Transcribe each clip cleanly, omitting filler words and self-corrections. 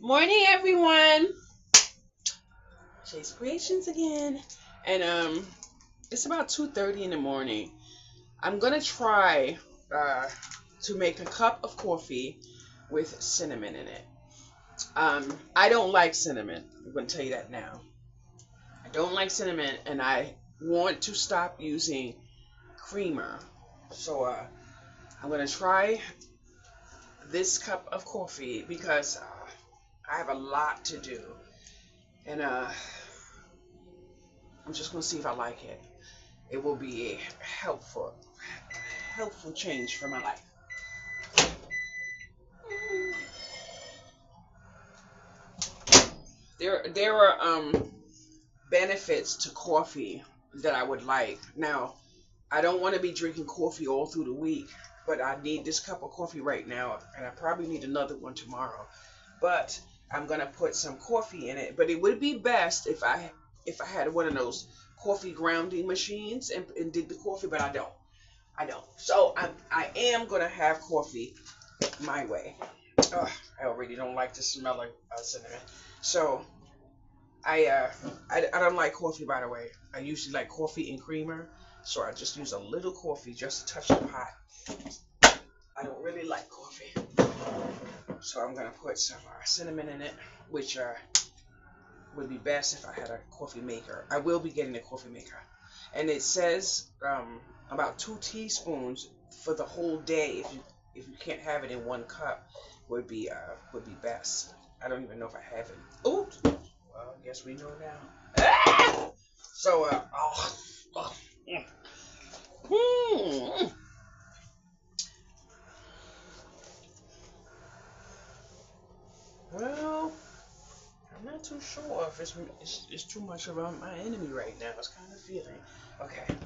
Morning, everyone. Chase Creations again, and it's about 2:30 in the morning. I'm gonna try uh to make a cup of coffee with cinnamon in it. I don't like cinnamon. I'm gonna tell you that now. I don't like cinnamon, and I want to stop using creamer. So I'm gonna try this cup of coffee because I have a lot to do, and I'm just gonna see if I like it. It will be a helpful change for my life. There are benefits to coffee that I would like. Now, I don't want to be drinking coffee all through the week, but I need this cup of coffee right now, and I probably need another one tomorrow. But I'm gonna put some coffee in it. But it would be best if I had one of those coffee grounding machines and did the coffee, but I don't. I don't. So I am gonna have coffee my way. Ugh, I already don't like the smell of cinnamon. So I don't like coffee, by the way. I usually like coffee and creamer, so I just use a little coffee just to touch the pot. I don't really like coffee, so I'm gonna put some cinnamon in it, which would be best if I had a coffee maker. I will be getting a coffee maker, and it says about 2 teaspoons for the whole day. If you can't have it in one cup, would be best. I don't even know if I have it. Oops. Well, I guess we know now. Ah! So oh, mm, mm. Well, I'm not too sure if it's too much of my enemy right now. It's kind of feeling okay.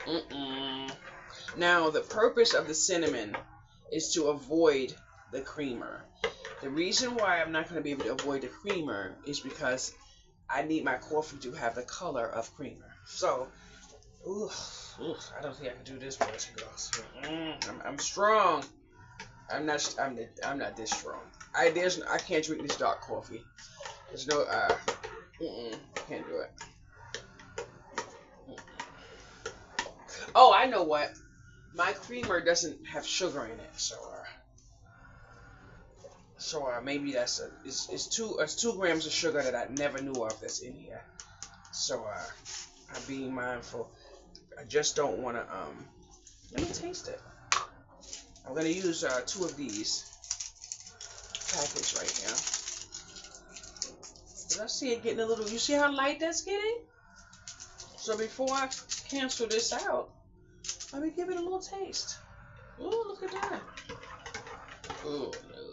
Mm-mm. Now, the purpose of the cinnamon is to avoid the creamer. The reason why I'm not going to be able to avoid the creamer is because I need my coffee to have the color of creamer. So, ooh, I don't think I can do this much, girls. I'm strong. I'm not this strong. I can't drink this dark coffee. There's no can't do it. Oh, I know what. My creamer doesn't have sugar in it, so maybe it's 2 grams of sugar that I never knew of that's in here. So I'm being mindful. I just don't want to let me taste it. I'm gonna use 2 of these packets right now. But I see it getting a little. You see how light that's getting? So before I cancel this out, let me give it a little taste. Ooh, look at that. Ooh, no.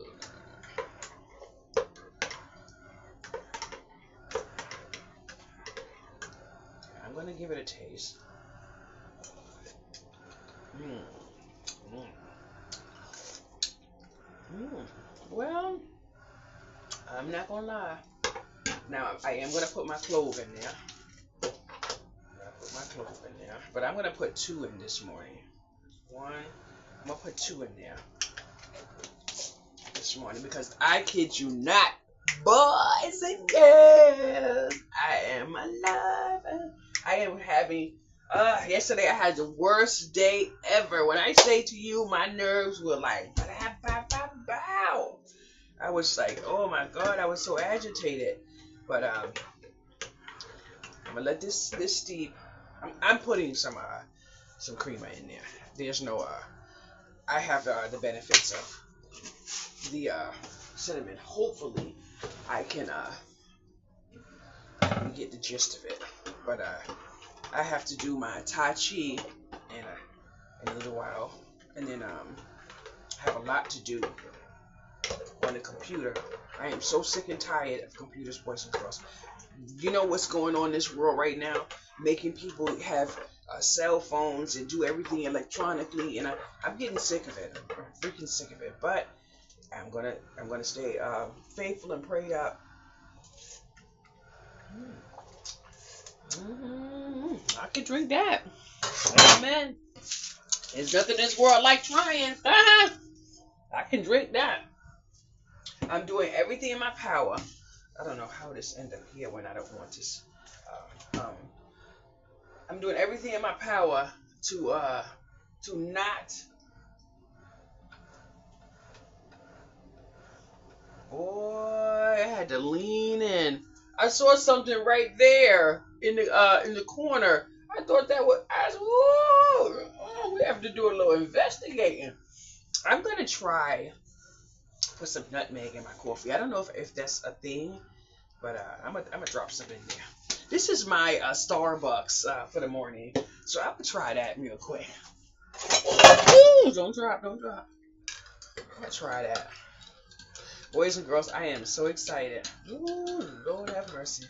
I'm gonna give it a taste. Mm. Mm. Mm. Well, I'm not gonna lie. Now I am gonna put my clove in there. I put my clove in there, but I'm gonna put 2 in this morning. One, I'm gonna put 2 in there this morning because I kid you not, boys and girls, I am alive. I am having. Yesterday I had the worst day ever. When I say to you, my nerves were like, bow. I was like, oh my god, I was so agitated. But I'm gonna let this steep. I'm putting some creamer in there. There's no I have the benefits of the cinnamon. Hopefully, I can get the gist of it. But I have to do my Tai Chi in a little while, and then have a lot to do on the computer. I am so sick and tired of computers, boys and girls. You know what's going on in this world right now? Making people have cell phones and do everything electronically, and I'm getting sick of it. I'm freaking sick of it. But I'm gonna stay faithful and prayed up. I can drink that. Amen. There's nothing in this world like trying. I can drink that. I'm doing everything in my power. I don't know how this ended up here when I don't want this. I'm doing everything in my power to not. Boy, I had to lean in. I saw something right there in the corner. I thought that was. I said, whoa, oh, we have to do a little investigating. I'm gonna try put some nutmeg in my coffee. I don't know if that's a thing, but I'm gonna drop some in there. This is my Starbucks for the morning, so I'm gonna try that real quick. Ooh, don't drop, don't drop. I'm gonna try that. Boys and girls, I am so excited. Ooh, Lord have mercy.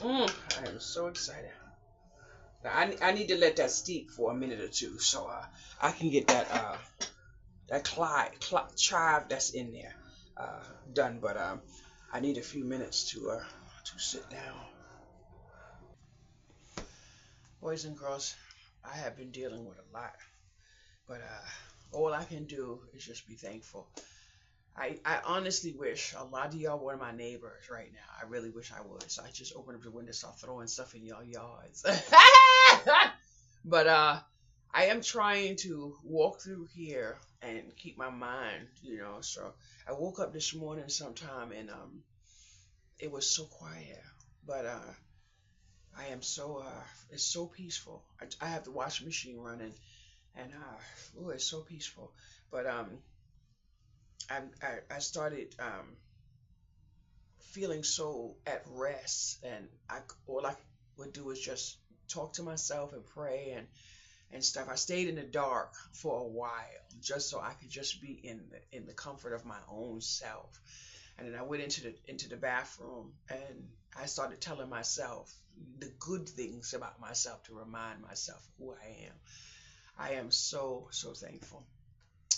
I am so excited. Now, I need to let that steep for a minute or two so I can get that chive that's in there done. But I need a few minutes to sit down. Boys and girls, I have been dealing with a lot, but all I can do is just be thankful. I honestly wish a lot of y'all were my neighbors right now. I really wish I was. I just opened up the window, start throwing stuff in y'all yards. But I am trying to walk through here and keep my mind, So I woke up this morning sometime and it was so quiet. But I am so it's so peaceful. I have the washing machine running and oh, it's so peaceful. But I started feeling so at rest, and all I would do is just talk to myself and pray and stuff. I stayed in the dark for a while just so I could just be in the comfort of my own self. And then I went into the bathroom and I started telling myself the good things about myself to remind myself of who I am. I am so so thankful.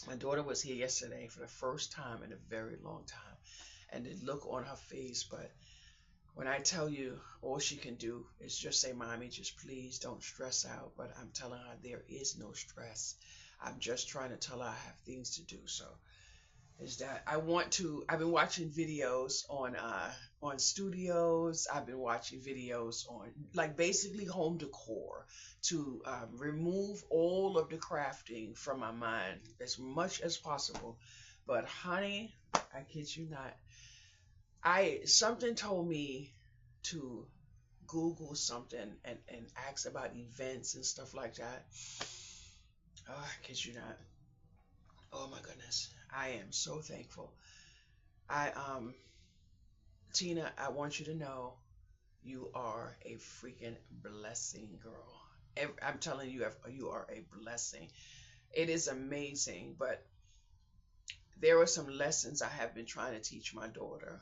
My daughter was here yesterday for the first time in a very long time, and the look on her face. But when I tell you, all she can do is just say, "Mommy, just please don't stress out." But I'm telling her there is no stress. I'm just trying to tell her I have things to do. So is that I've been watching videos on studios. I've been watching videos on like basically home decor to remove all of the crafting from my mind as much as possible. But honey, I kid you not, I something told me to Google something and ask about events and stuff like that. Oh, I kid you not. Oh my goodness. I am so thankful. I Tina, I want you to know you are a freaking blessing, girl. I'm telling you, you are a blessing. It is amazing, but there are some lessons I have been trying to teach my daughter.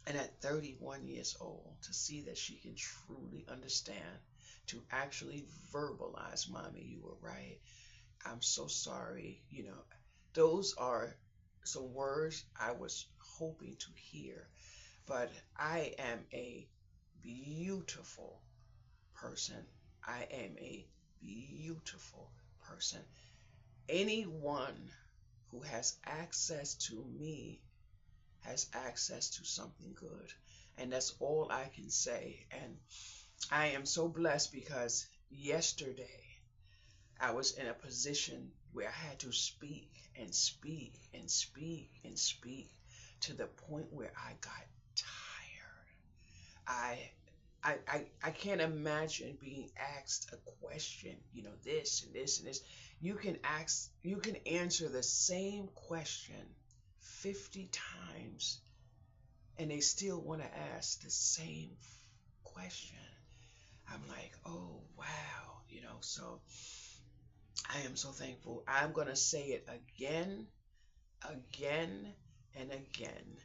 And at 31 years old, to see that she can truly understand, to actually verbalize, Mommy, you were right. I'm so sorry. Those are some words I was hoping to hear. But I am a beautiful person. I am a beautiful person. Anyone who has access to me has access to something good. And that's all I can say. And I am so blessed because yesterday I was in a position where I had to speak and speak and speak and speak to the point where I got tired. I can't imagine being asked a question, this and this and this. You can answer the same question 50 times and they still want to ask the same question. I'm like, oh wow, so I am so thankful. I'm going to say it again, again, and again.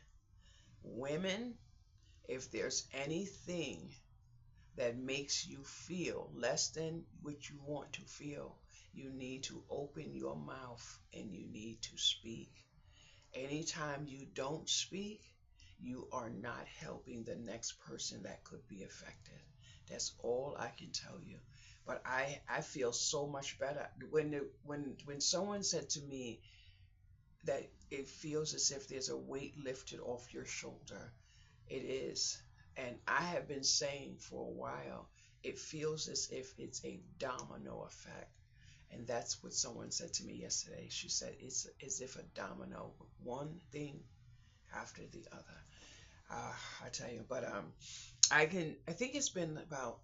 Women, if there's anything that makes you feel less than what you want to feel, you need to open your mouth and you need to speak. Anytime you don't speak, you are not helping the next person that could be affected. That's all I can tell you. But I feel so much better when someone said to me, that it feels as if there's a weight lifted off your shoulder. It is. And I have been saying for a while, it feels as if it's a domino effect. And that's what someone said to me yesterday. She said it's as if a domino, one thing after the other. I tell you, but I think it's been about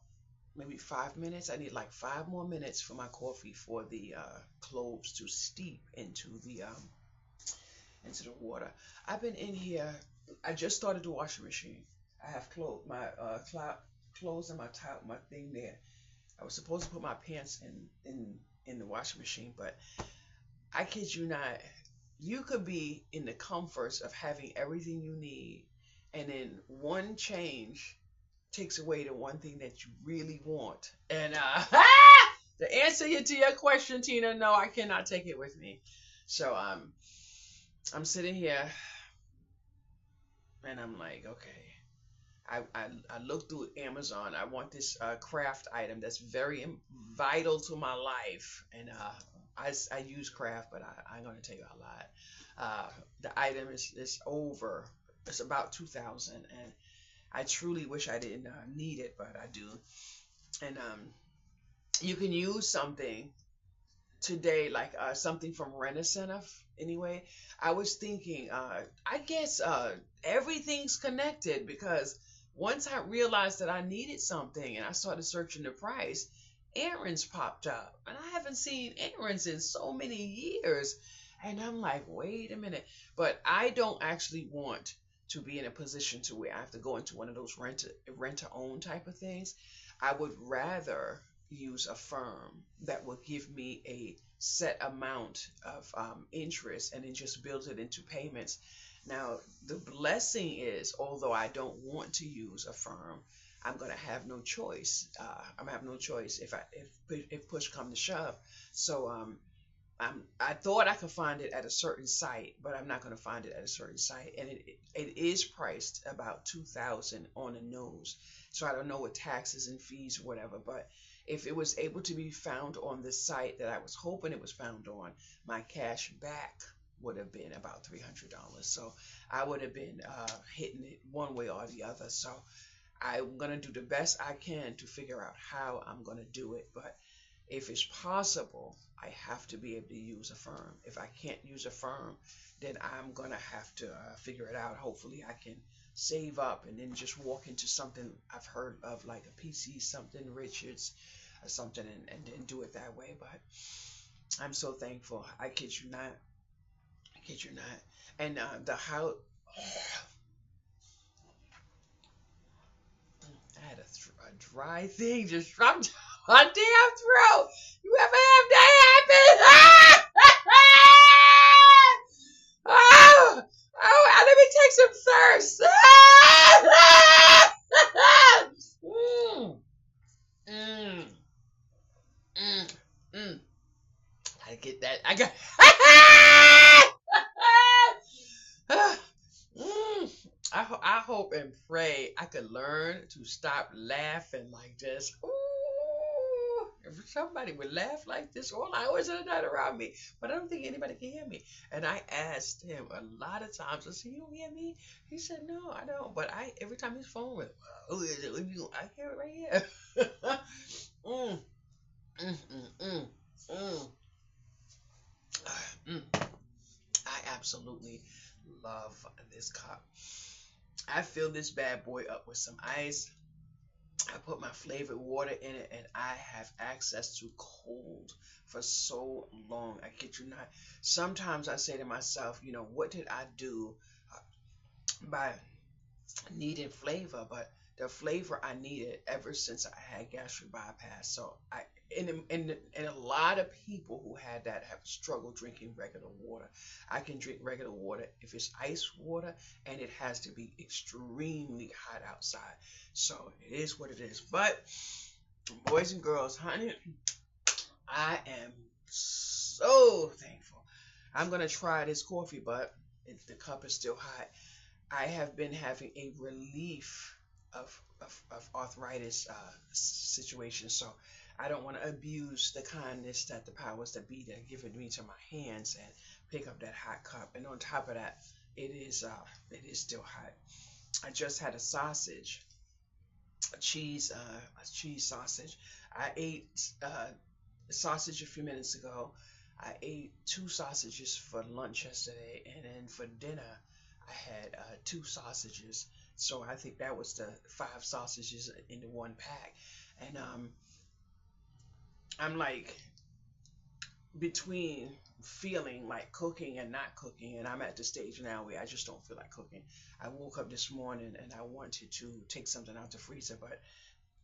maybe 5 minutes. I need like 5 more minutes for my coffee for the cloves to steep into the water. I've been in here. I just started the washing machine. I have clothes in my thing there. I was supposed to put my pants in the washing machine, but I kid you not, you could be in the comforts of having everything you need, and then one change takes away the one thing that you really want. And the answer to your question, Tina, no, I cannot take it with me. So I'm sitting here and I'm like, okay. I looked through Amazon. I want this craft item that's very vital to my life, and I use craft, but I'm gonna tell you a lot. The item is over. It's about 2,000, and I truly wish I didn't need it, but I do. And you can use something today, like something from Renaissance. Anyway, I was thinking, I guess everything's connected because once I realized that I needed something and I started searching the price, errands popped up, and I haven't seen errands in so many years. And I'm like, wait a minute. But I don't actually want to be in a position to where I have to go into one of those rent to own type of things. I would rather use a firm that will give me a set amount of interest and then just build it into payments. Now, the blessing is, although I don't want to use a firm, I'm gonna have no choice. I'm gonna have no choice if push come to shove. So I thought I could find it at a certain site, but I'm not going to find it at a certain site, and it is priced about 2,000 on the nose. So I don't know what taxes and fees or whatever, but if it was able to be found on the site that I was hoping it was found on, my cash back would have been about $300. So I would have been hitting it one way or the other. So I'm gonna do the best I can to figure out how I'm gonna do it, but if it's possible, I have to be able to use a firm. If I can't use a firm, then I'm gonna have to figure it out. Hopefully, I can save up and then just walk into something I've heard of, like a PC something, Richards, or something, and then do it that way. But I'm so thankful. I kid you not. I kid you not. And the how I had a dry thing just dropped my damn throat. You ever have that happen? Oh, oh, let me take some thirst. mm, mm, mm. Gotta get that. I got. I hope and pray I could learn to stop laughing like this. Ooh, if somebody would laugh like this, all hours of the night around me, but I don't think anybody can hear me. And I asked him a lot of times, I said, "You don't hear me?" He said, "No, I don't." But every time his phone went, "Oh, is it you?" I hear it right here. mm, mm, mm, mm, mm. Mm. I absolutely love this cup. I fill this bad boy up with some ice. I put my flavored water in it, and I have access to cold for so long. I kid you not. Sometimes I say to myself, what did I do by needing flavor? But the flavor I needed ever since I had gastric bypass. So and a lot of people who had that have struggled drinking regular water. I can drink regular water if it's ice water, and it has to be extremely hot outside. So it is what it is. But boys and girls, honey, I am so thankful. I'm gonna try this coffee, but the cup is still hot. I have been having a relief of arthritis situation. So I don't want to abuse the kindness that the powers that be that given me to my hands and pick up that hot cup. And on top of that, it is still hot. I just had a sausage, a cheese sausage. I ate sausage a few minutes ago. I ate two sausages for lunch yesterday, and then for dinner, I had two sausages. So I think that was the five sausages in the one pack. And I'm like between feeling like cooking and not cooking, and I'm at the stage now where I just don't feel like cooking. I woke up this morning and I wanted to take something out the freezer, but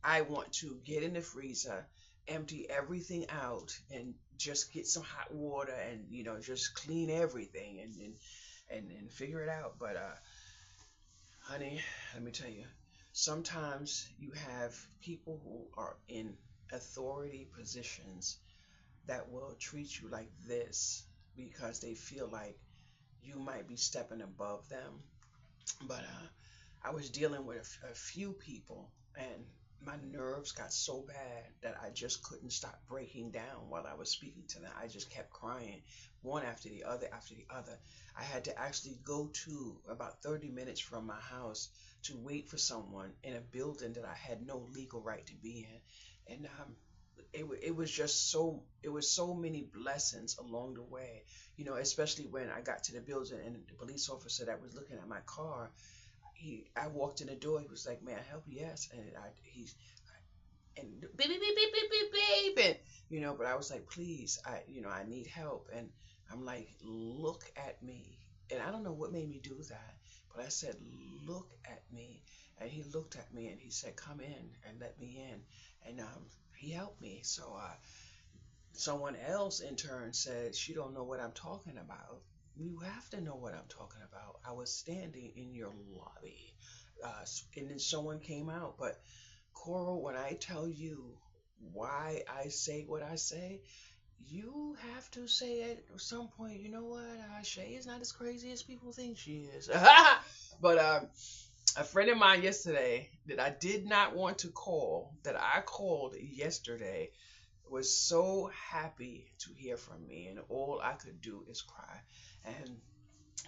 I want to get in the freezer, empty everything out, and just get some hot water and just clean everything and figure it out. But honey, let me tell you, sometimes you have people who are in authority positions that will treat you like this because they feel like you might be stepping above them. But I was dealing with a few people, and my nerves got so bad that I just couldn't stop breaking down while I was speaking to them. I just kept crying, one after the other after the other. I had to actually go to about 30 minutes from my house to wait for someone in a building that I had no legal right to be in. And it was just it was so many blessings along the way, especially when I got to the building and the police officer that was looking at my car, I walked in the door. He was like, "May I help you?" Yes, and he's and beep beep beep beep beep beep beep, and but I was like, "Please, I need help." And I'm like, "Look at me," and I don't know what made me do that, but I said, "Look at me," and he looked at me and he said, "Come in," and let me in, and he helped me. So someone else in turn said she don't know what I'm talking about. You have to know what I'm talking about. I was standing in your lobby, and then someone came out. But Coral, when I tell you why I say what I say, you have to say at some point, you know what? Shay is not as crazy as people think she is. But a friend of mine yesterday that I did not want to call, that I called yesterday, was so happy to hear from me, and all I could do is cry. And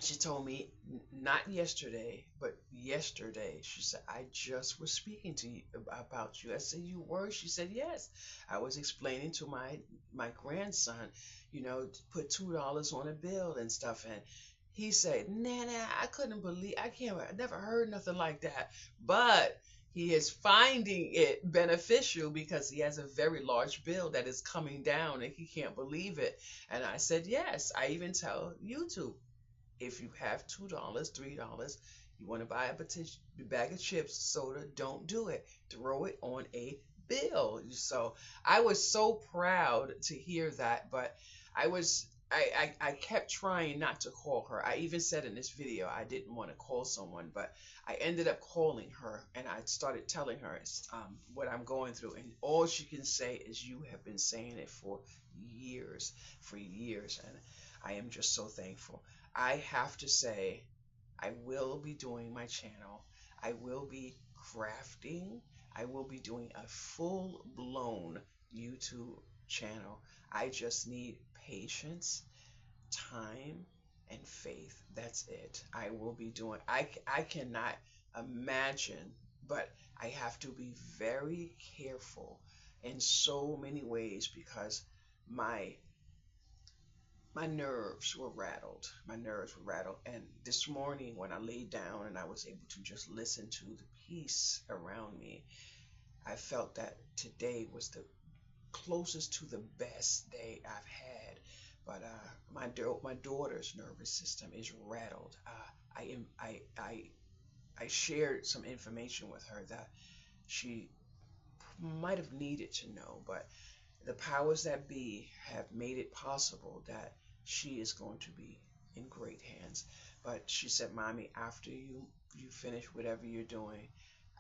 she told me, not yesterday, but yesterday, she said, I just was speaking to you about you. I said, you were? She said, yes. I was explaining to my grandson, to put $2 on a bill and stuff. And he said, Nana, I couldn't believe, I never heard nothing like that. But he is finding it beneficial because he has a very large bill that is coming down and he can't believe it. And I said, yes. I even tell YouTube, if you have $2, $3, you want to buy a bag of chips, soda, don't do it. Throw it on a bill. So I was so proud to hear that, but I kept trying not to call her. I even said in this video I didn't want to call someone, but I ended up calling her and I started telling her what I'm going through, and all she can say is, you have been saying it for years, and I am just so thankful. I have to say, I will be doing my channel. I will be crafting. I will be doing a full blown YouTube channel. I just need patience, time, and faith. That's it. I will be doing, I cannot imagine, but I have to be very careful in so many ways because my my nerves were rattled. My nerves were rattled. And this morning, when I laid down and I was able to just listen to the peace around me, I felt that today was the closest to the best day I've had. But my daughter's nervous system is rattled. I am I shared some information with her that she might have needed to know, but the powers that be have made it possible that she is going to be in great hands. But she said, "Mommy, after you finish whatever you're doing,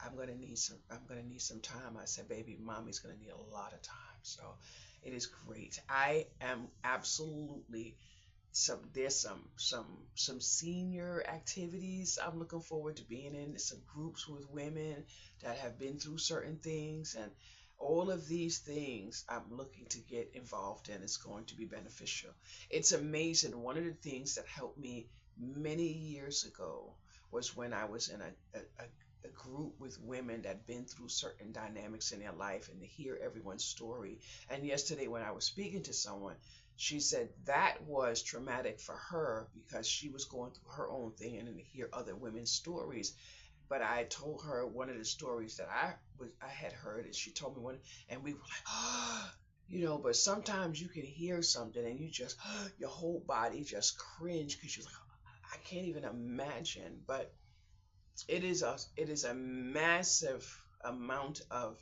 I'm gonna need some time." I said, "Baby, Mommy's gonna need a lot of time." So it is great. I am absolutely there's some senior activities I'm looking forward to being in. Some groups with women that have been through certain things, and All of these things I'm looking to get involved in is going to be beneficial. It's amazing. One of the things that helped me many years ago was when I was in a group with women that had been through certain dynamics in their life, and to hear everyone's story. And yesterday, when I was speaking to someone, she said that was traumatic for her because she was going through her own thing, and then to hear other women's stories. But I told her one of the stories that I had heard, and she told me one, and we were like, oh, But sometimes you can hear something, and you just your whole body just cringe because you're like, I can't even imagine. But it is a massive amount of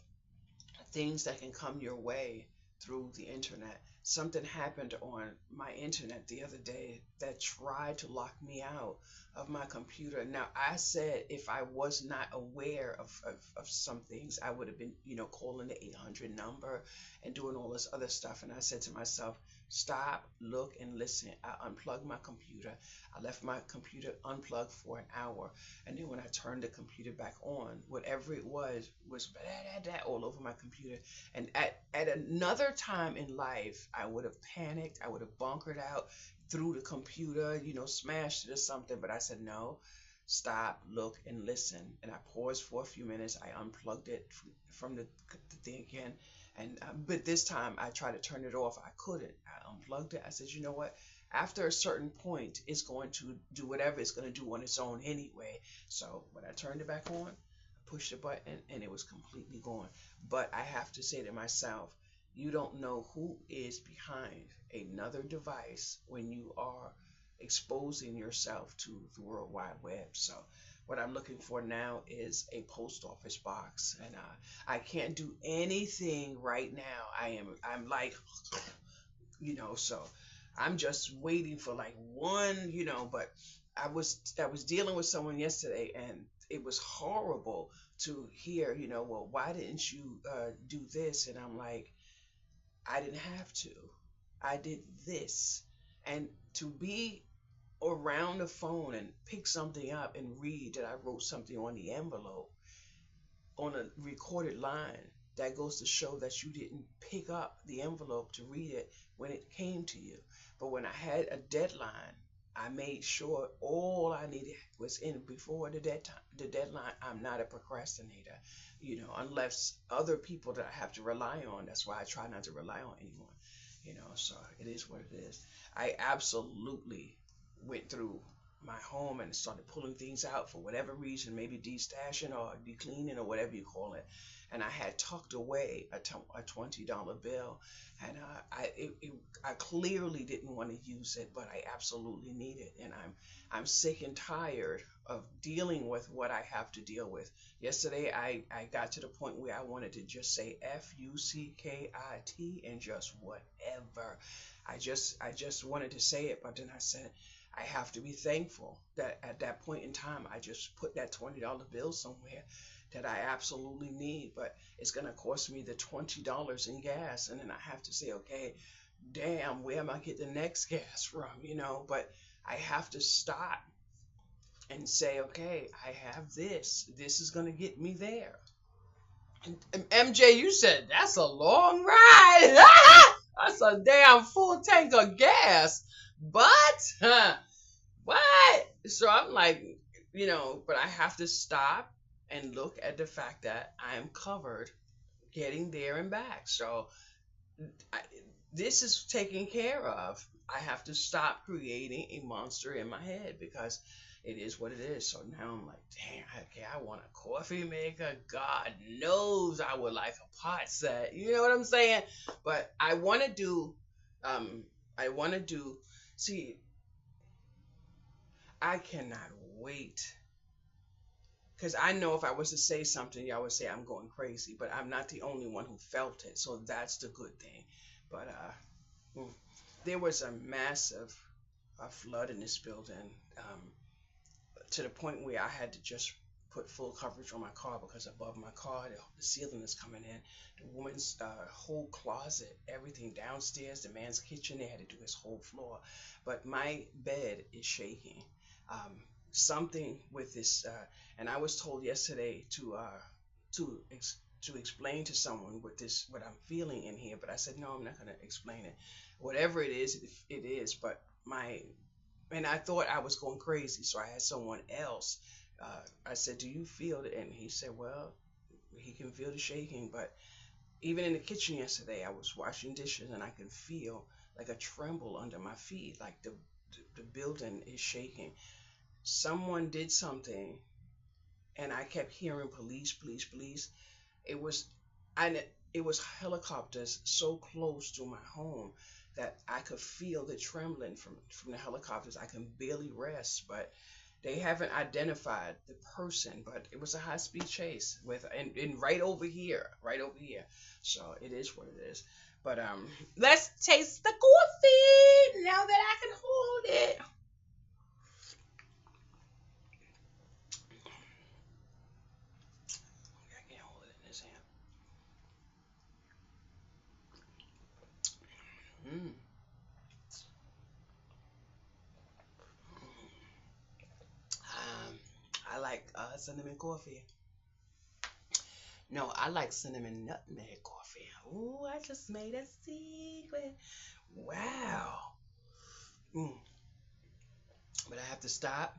things that can come your way through the internet. Something happened on my internet the other day that tried to lock me out of my computer. Now, I said if I was not aware of some things, I would have been, calling the 800 number and doing all this other stuff. And I said to myself, stop, look, and listen. I unplugged my computer. I left my computer unplugged for an hour. And then when I turned the computer back on, whatever it was all over my computer. And at another time in life, I would have panicked. I would have bunkered out, threw the computer, smashed it or something. But I said, no, stop, look, and listen. And I paused for a few minutes. I unplugged it from the thing again. And but this time I tried to turn it off. I couldn't. I unplugged it. I said, you know what? After a certain point, it's going to do whatever it's going to do on its own anyway. So when I turned it back on, I pushed the button and it was completely gone. But I have to say to myself, you don't know who is behind another device when you are exposing yourself to the World Wide Web. So what I'm looking for now is a post office box, and I can't do anything right now. I'm like, so I'm just waiting for like one, but I was dealing with someone yesterday, and it was horrible to hear, well, why didn't you do this? And I'm like, I didn't have to. I did this. And to be around the phone and pick something up and read that I wrote something on the envelope on a recorded line, that goes to show that you didn't pick up the envelope to read it when it came to you. But when I had a deadline, I made sure all I needed was in before the deadline. I'm not a procrastinator, unless other people that I have to rely on. That's why I try not to rely on anyone, so it is what it is. I absolutely went through my home and started pulling things out for whatever reason, maybe de-stashing or de-cleaning or whatever you call it. And I had tucked away a $20 bill, and I clearly didn't want to use it, but I absolutely need it, and I'm sick and tired of dealing with what I have to deal with. Yesterday, I got to the point where I wanted to just say FUCKIT and just whatever. I just wanted to say it, but then I said, I have to be thankful that at that point in time, I just put that $20 bill somewhere that I absolutely need, but it's going to cost me the $20 in gas. And then I have to say, okay, damn, where am I getting the next gas from? But I have to stop and say, okay, I have this. This is going to get me there. And MJ, you said that's a long ride. That's a damn full tank of gas. But what? So I'm like, but I have to stop and look at the fact that I'm covered getting there and back. So I, this is taken care of. I have to stop creating a monster in my head because it is what it is. So now I'm like, damn, okay, I want a coffee maker. God knows I would like a pot set. You know what I'm saying? But um, see, I cannot wait because I know if I was to say something, y'all would say I'm going crazy, but I'm not the only one who felt it, so that's the good thing. But mm, there was a massive flood in this building, to the point where I had to just put full coverage on my car because above my car the ceiling is coming in. The woman's whole closet, everything downstairs, the man's kitchen, they had to do his whole floor. But my bed is shaking. Um, Something with this, and I was told yesterday to to explain to someone what I'm feeling in here, but I said no, I'm not gonna explain it. Whatever it is, it is. But my and I thought I was going crazy, so I had someone else. I said, "Do you feel it?" And he said, "Well, he can feel the shaking, but even in the kitchen yesterday, I was washing dishes and I can feel like a tremble under my feet, like the building is shaking. Someone did something, and I kept hearing police, police, police. It was, and it was helicopters so close to my home that I could feel the trembling from the helicopters. I can barely rest, but they haven't identified the person, but it was a high speed chase with and right over here. So it is what it is. But let's taste the coffee now that I can hold it. I can't hold it in this hand. Mm. Um, I like cinnamon coffee. No, I like cinnamon nutmeg coffee. Ooh, I just made a secret. Wow. Mm. But I have to stop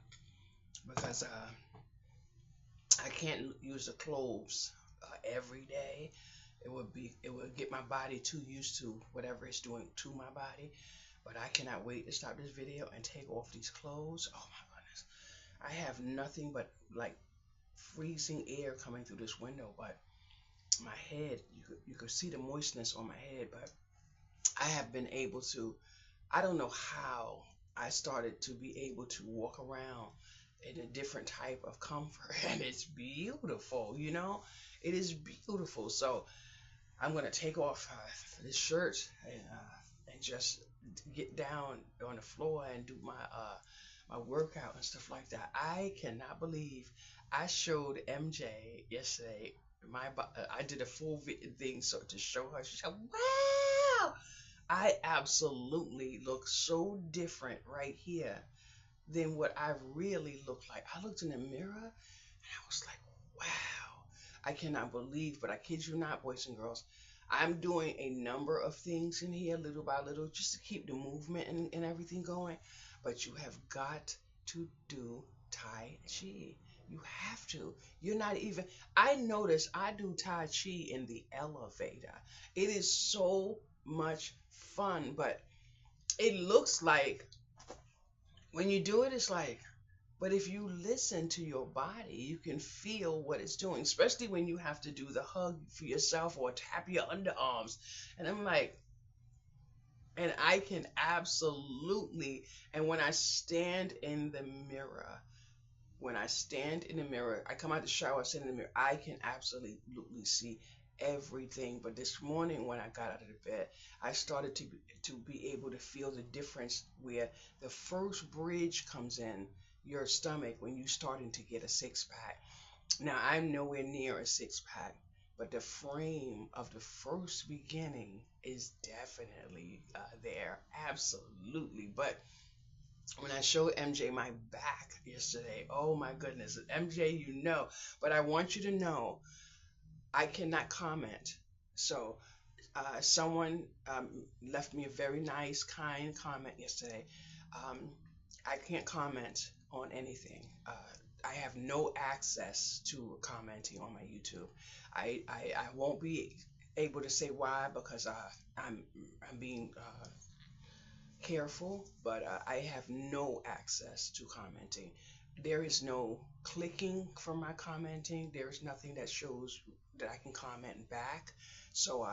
because I can't use the cloves every day. It would get my body too used to whatever it's doing to my body. But I cannot wait to stop this video and take off these clothes. Oh my goodness. I have nothing but like freezing air coming through this window, but my head, you could see the moistness on my head, but I have been able to, I don't know how I started to be able to walk around in a different type of comfort and it's beautiful, you know? It is beautiful. So I'm gonna take off this shirt and just get down on the floor and do my workout and stuff like that. I cannot believe I showed MJ yesterday. I did a full thing so to show her. She said, "Wow, I absolutely look so different right here than what I really look like." I looked in the mirror and I was like, "Wow, I cannot believe." But I kid you not, boys and girls, I'm doing a number of things in here, little by little, just to keep the movement and everything going. But you have got to do Tai Chi. You have to. You're not even. I notice I do Tai Chi in the elevator. It is so much fun, but it looks like when you do it, it's like, but if you listen to your body, you can feel what it's doing, especially when you have to do the hug for yourself or tap your underarms. And I'm like, and I can absolutely, and when I stand in the mirror, when I stand in the mirror, I come out the shower, I stand in the mirror, I can absolutely see everything. But this morning when I got out of the bed, I started to be able to feel the difference where the first bridge comes in your stomach when you starting to get a six pack. Now I'm nowhere near a six pack, but the frame of the first beginning is definitely there, absolutely. But when I showed MJ my back yesterday, oh my goodness, MJ, you know, but I want you to know I cannot comment. So, someone left me a very nice, kind comment yesterday. Um, I can't comment on anything. I have no access to commenting on my YouTube. I won't be able to say why because I'm I'm being careful, but I have no access to commenting. There is no clicking for my commenting. There is nothing that shows that I can comment back. So,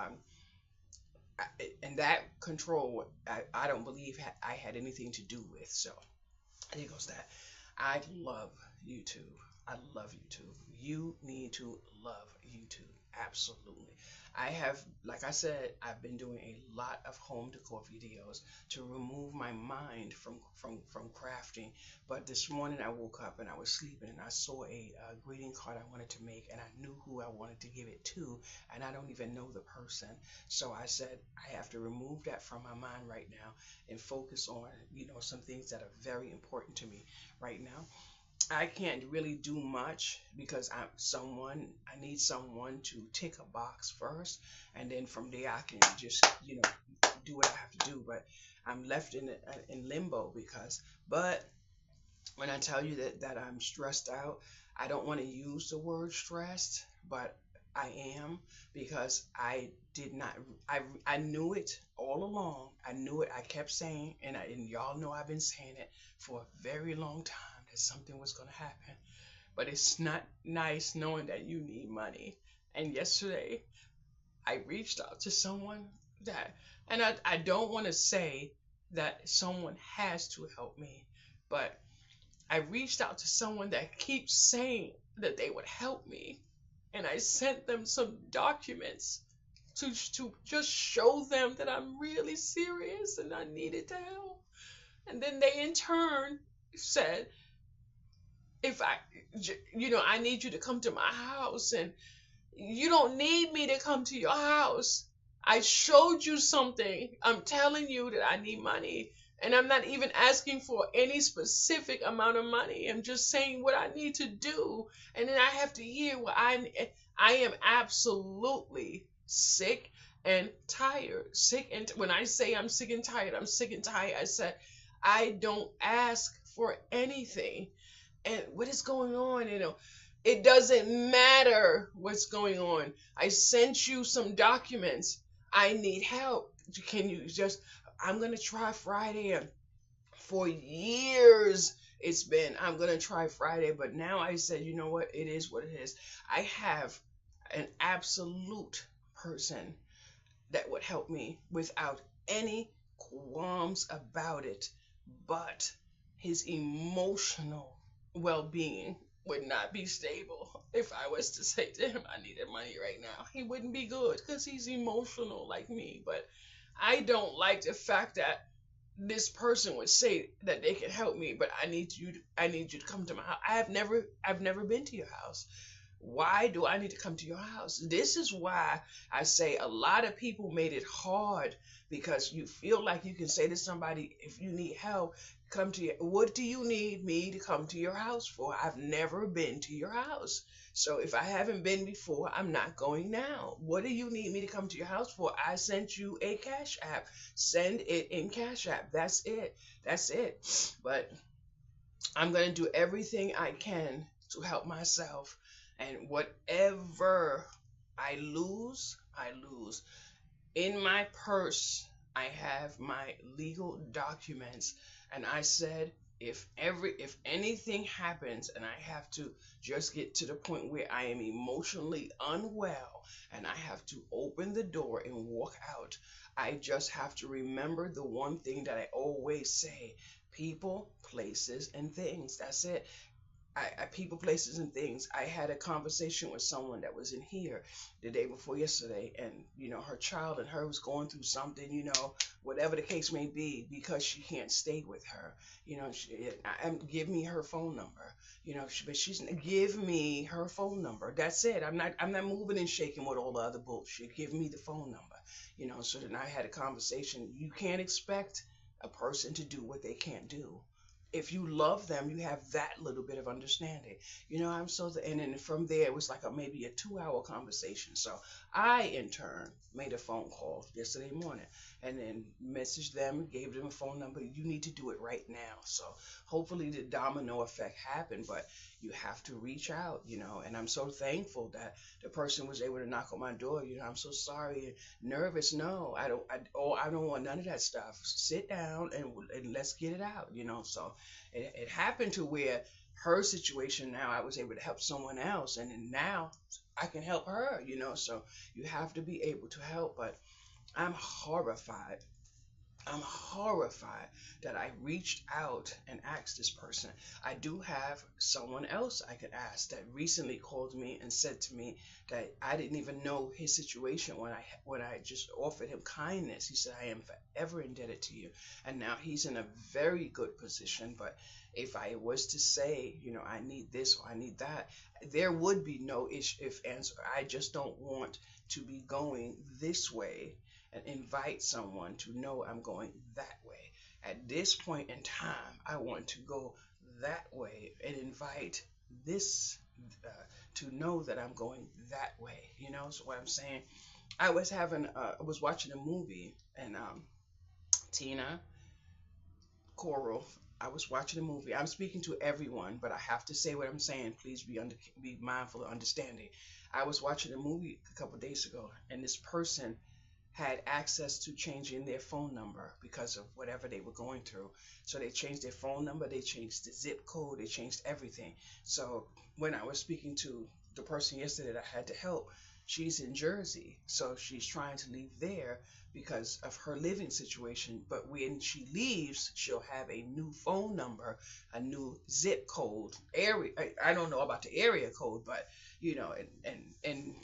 and that control, I don't believe I had anything to do with. So, there goes that. I love YouTube. I love YouTube. You need to love YouTube. Absolutely. I have, like I said, I've been doing a lot of home decor videos to remove my mind from crafting. But this morning I woke up and I was sleeping and I saw a greeting card I wanted to make and I knew who I wanted to give it to and I don't even know the person. So I said I have to remove that from my mind right now and focus on, some things that are very important to me right now. I can't really do much because I need someone to tick a box first, and then from there I can just do what I have to do. But I'm left in limbo because, but when I tell you that I'm stressed out, I don't want to use the word stressed, but I am, because I did not I knew it all along. I knew it. I kept saying, and y'all know I've been saying it for a very long time, that something was going to happen. But it's not nice knowing that you need money. And yesterday I reached out to someone that, and I don't want to say that someone has to help me, but I reached out to someone that keeps saying that they would help me, and I sent them some documents to just show them that I'm really serious and I needed to help. And then they in turn said, if I need you to come to my house, and you don't need me to come to your house. I showed you something. I'm telling you that I need money. And I'm not even asking for any specific amount of money. I'm just saying what I need to do. And then I have to hear what I am absolutely sick and tired. Sick, and when I say I'm sick and tired, I'm sick and tired. I said I don't ask for anything. And what is going on? It doesn't matter what's going on. I sent you some documents. I need help. Can you just, I'm going to try Friday. And for years, it's been, I'm going to try Friday. But now I said, you know what? It is what it is. I have an absolute person that would help me without any qualms about it. But his emotional well being would not be stable if I was to say to him, I needed money right now. He wouldn't be good because he's emotional like me. But I don't like the fact that this person would say that they can help me, but I need you to come to my house. I've never been to your house. Why do I need to come to your house? This is why I say a lot of people made it hard, because you feel like you can say to somebody, if you need help, come to your, what do you need me to come to your house for? I've never been to your house. So if I haven't been before, I'm not going now. What do you need me to come to your house for? I sent you a Cash App. Send it in Cash App. That's it. That's it. But I'm going to do everything I can to help myself. And whatever I lose, I lose. In my purse, I have my legal documents. And I said, if anything happens and I have to just get to the point where I am emotionally unwell and I have to open the door and walk out, I just have to remember the one thing that I always say: people, places, and things. That's it. People, places, and things. I had a conversation with someone that was in here the day before yesterday, and her child and her was going through something, whatever the case may be, because she can't stay with her. Give me her phone number. But she's give me her phone number. That's it. I'm not moving and shaking with all the other bullshit. Give me the phone number. So then I had a conversation. You can't expect a person to do what they can't do. If you love them, you have that little bit of understanding. I'm so, and then from there, it was like maybe a 2 hour conversation. So I, in turn, made a phone call yesterday morning and then messaged them, gave them a phone number. You need to do it right now. So hopefully the domino effect happened, but you have to reach out, and I'm so thankful that the person was able to knock on my door. I'm so sorry and nervous. No, I don't want none of that stuff. Sit down and let's get it out, So it happened to where her situation, now I was able to help someone else, and then now I can help her, So you have to be able to help. But I'm horrified. I'm horrified that I reached out and asked this person. I do have someone else I could ask that recently called me and said to me that I didn't even know his situation when I just offered him kindness. He said, I am forever indebted to you. And now he's in a very good position. But if I was to say, I need this or I need that, there would be no if answer. I just don't want to be going this way and invite someone to know I'm going that way. At this point in time, I want to go that way and invite this uh, to know that I'm going that way. So what I'm saying, I was watching a movie, and Tina, Coral. I was watching a movie. I'm speaking to everyone, but I have to say what I'm saying. Please be mindful of understanding. I was watching a movie a couple of days ago, and this person had access to changing their phone number because of whatever they were going through. So they changed their phone number, they changed the zip code, they changed everything. So when I was speaking to the person yesterday that I had to help, she's in Jersey. So she's trying to leave there because of her living situation. But when she leaves, she'll have a new phone number, a new zip code area. I don't know about the area code, but and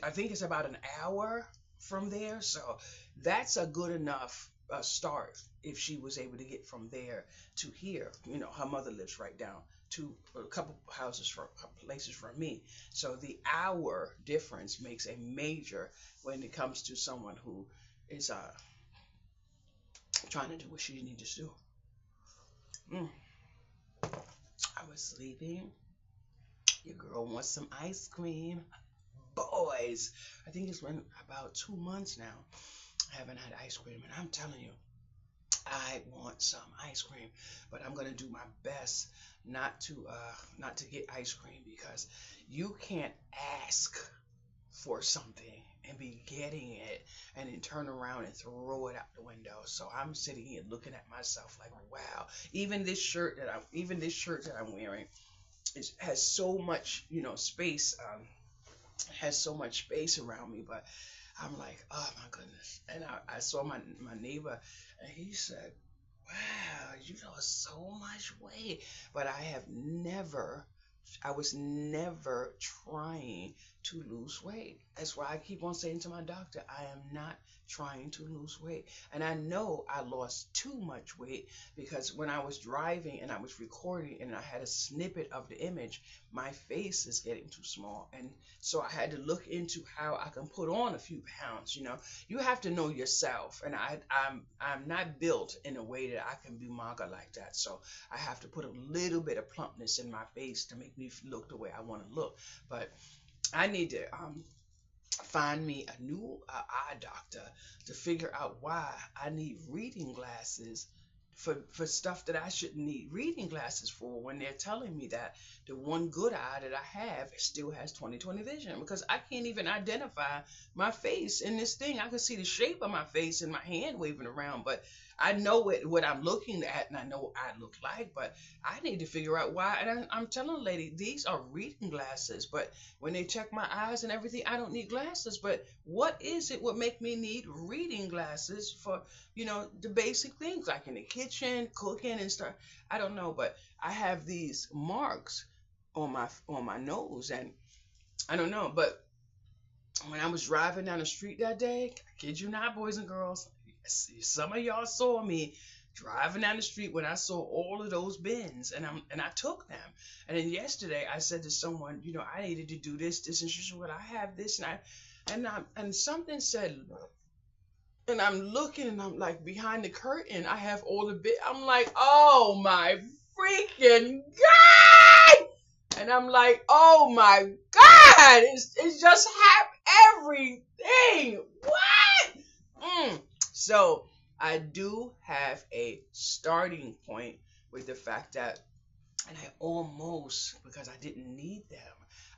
I think it's about an hour from there. So that's a good enough start if she was able to get from there to here. Her mother lives right down to a couple houses from places from me. So the hour difference makes a major when it comes to someone who is trying to do what she needs to do. Mm. I was sleeping. Your girl wants some ice cream. Boys, I think it's been about 2 months now. I haven't had ice cream, and I'm telling you, I want some ice cream, but I'm gonna do my best not to get ice cream, because you can't ask for something and be getting it and then turn around and throw it out the window. So I'm sitting here looking at myself like, wow. Even this shirt that I'm wearing has so much space, has so much space around me, but I'm like, oh my goodness. And I saw my neighbor, and he said, wow, you lost so much weight. But I was never trying to lose weight. That's why I keep on saying to my doctor, I am not trying to lose weight. And I know I lost too much weight, because when I was driving and I was recording and I had a snippet of the image, my face is getting too small. And so I had to look into how I can put on a few pounds. You have to know yourself. And I'm not built in a way that I can be MAGA like that. So I have to put a little bit of plumpness in my face to make me look the way I want to look. But I need to find me a new eye doctor to figure out why I need reading glasses for stuff that I shouldn't need reading glasses for, when they're telling me that the one good eye that I have still has 20/20 vision, because I can't even identify my face in this thing. I can see the shape of my face and my hand waving around, but I know what I'm looking at, and I know what I look like, but I need to figure out why. And I'm telling the lady, these are reading glasses, but when they check my eyes and everything, I don't need glasses. But what is it would make me need reading glasses for, the basic things like in the kitchen, cooking and stuff? I don't know, but I have these marks on my nose, and I don't know. But when I was driving down the street that day, I kid you not, boys and girls, some of y'all saw me driving down the street when I saw all of those bins, and I took them. And then yesterday I said to someone, I needed to do this, and she said, well, I have this, and something said, and I'm looking, and I'm like, behind the curtain, I have all the bins. I'm like, oh my freaking God! And I'm like, oh my God! It's just have everything. What? So I do have a starting point with the fact that, and I almost, because I didn't need them,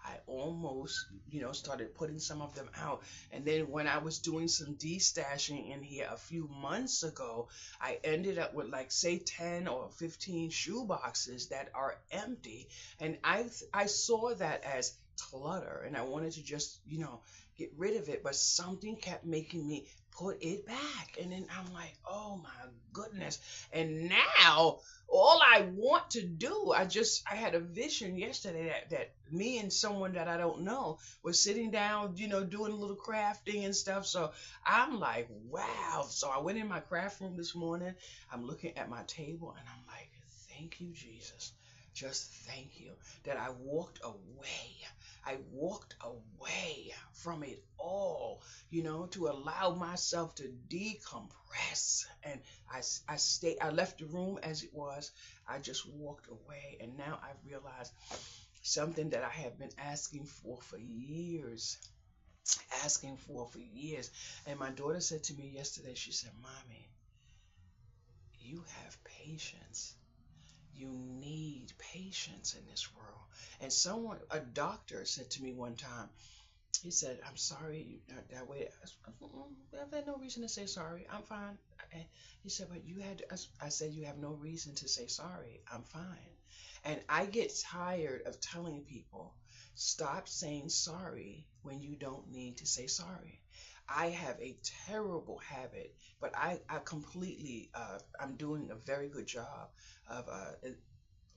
I almost, started putting some of them out. And then when I was doing some destashing in here a few months ago, I ended up with, like, say 10 or 15 shoe boxes that are empty. And I saw that as clutter, and I wanted to just, get rid of it, but something kept making me put it back. And then I'm like, oh my goodness. And now all I want to do, I had a vision yesterday that me and someone that I don't know was sitting down, doing a little crafting and stuff. So I'm like, wow. So I went in my craft room this morning. I'm looking at my table, and I'm like, thank you, Jesus. just thank you that I walked away. I walked away from it all, to allow myself to decompress. And I left the room as it was. I just walked away. And now I realize something that I have been asking for years, asking for years. And my daughter said to me yesterday, she said, Mommy, you have patience. You need patience in this world. And a doctor said to me one time, he said, I'm sorry that way. I've had no reason to say sorry. I'm fine. And he said, but I said, you have no reason to say sorry. I'm fine. And I get tired of telling people, stop saying sorry when you don't need to say sorry. I have a terrible habit, but I completely, I'm doing a very good job of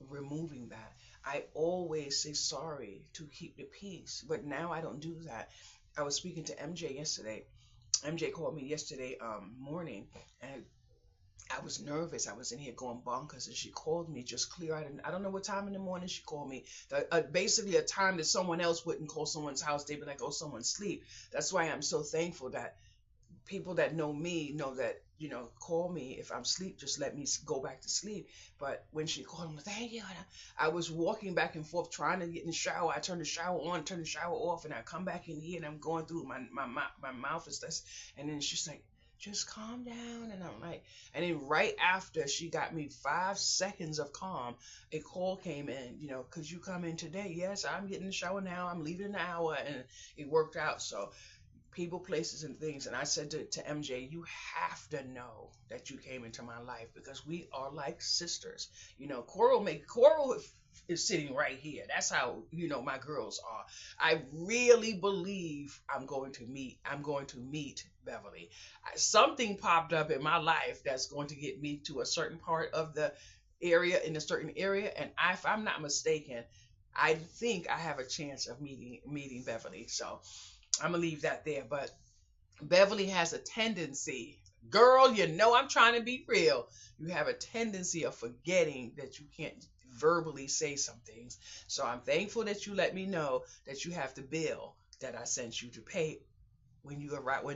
removing that. I always say sorry to keep the peace, but now I don't do that. I was speaking to MJ yesterday. MJ called me yesterday morning, and I was nervous. I was in here going bonkers, and she called me just clear out. And I don't know what time in the morning she called me. Basically, a time that someone else wouldn't call someone's house. They'd be like, "Oh, someone's asleep." That's why I'm so thankful that people that know me know that, call me if I'm asleep, just let me go back to sleep. But when she called me, thank you. I was walking back and forth trying to get in the shower. I turn the shower on, turn the shower off, and I come back in here and I'm going through my mouth is this. And then she's like, just calm down. And I'm like, and then right after she got me 5 seconds of calm, a call came in, could you come in today? Yes, I'm getting in the shower now. I'm leaving in an hour. And it worked out. So people, places, and things. And I said to MJ, you have to know that you came into my life because we are like sisters. Coral is sitting right here. That's how my girls are. I really believe I'm going to meet Beverly. Something popped up in my life that's going to get me to a certain part of the area, in a certain area, and if I'm not mistaken, I think I have a chance of meeting Beverly. So I'm gonna leave that there. But Beverly has a tendency, girl, I'm trying to be real. You have a tendency of forgetting that you can't verbally say some things. So I'm thankful that you let me know that you have the bill that I sent you to pay when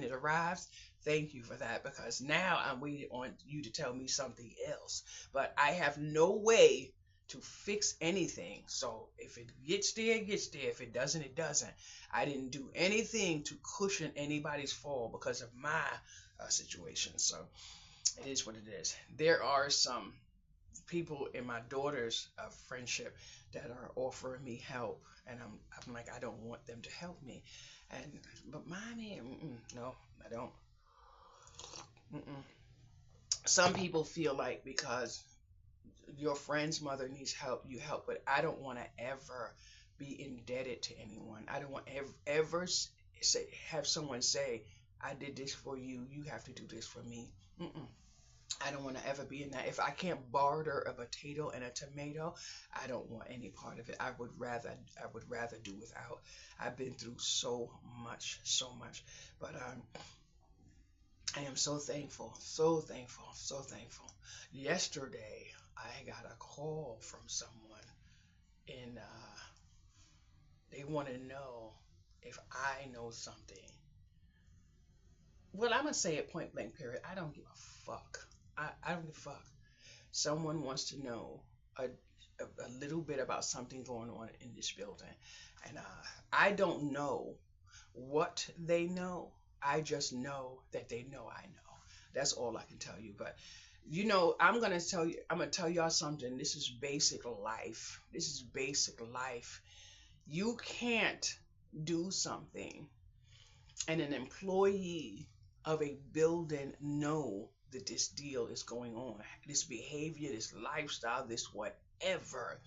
it arrives. Thank you for that, because now I'm waiting on you to tell me something else. But I have no way to fix anything. So if it gets there, it gets there. If it doesn't, it doesn't. I didn't do anything to cushion anybody's fall because of my situation. So it is what it is. There are some people in my daughter's friendship that are offering me help, and I'm like, I don't want them to help me. But mommy, no, I don't. Mm-mm. Some people feel like because your friend's mother needs help, you help, but I don't want to ever be indebted to anyone. I don't want ever have someone say, I did this for you, you have to do this for me. Mm-mm. I don't want to ever be in that. If I can't barter a potato and a tomato, I don't want any part of it. I would rather do without. I've been through so much, so much. But I am so thankful, so thankful, so thankful. Yesterday, I got a call from someone, and they want to know if I know something. Well, I'm gonna say it point blank. Period. I don't give a fuck. I don't give a fuck. Someone wants to know a little bit about something going on in this building, and I don't know what they know. I just know that they know I know. That's all I can tell you. But I'm gonna tell y'all something. This is basic life. This is basic life. You can't do something and an employee of a building know that this deal is going on, this behavior, this lifestyle, this whatever,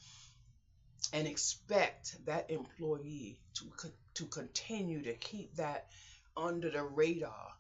and expect that employee to continue to keep that under the radar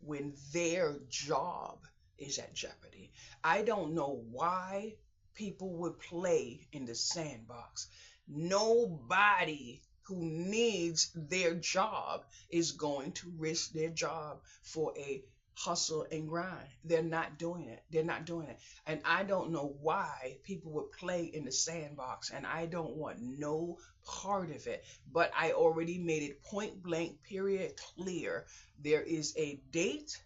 when their job is at jeopardy. I don't know why people would play in the sandbox. Nobody who needs their job is going to risk their job for a hustle and grind. They're not doing it. They're not doing it. And I don't know why people would play in the sandbox, and I don't want no part of it. But I already made it point blank, period, clear. There is a date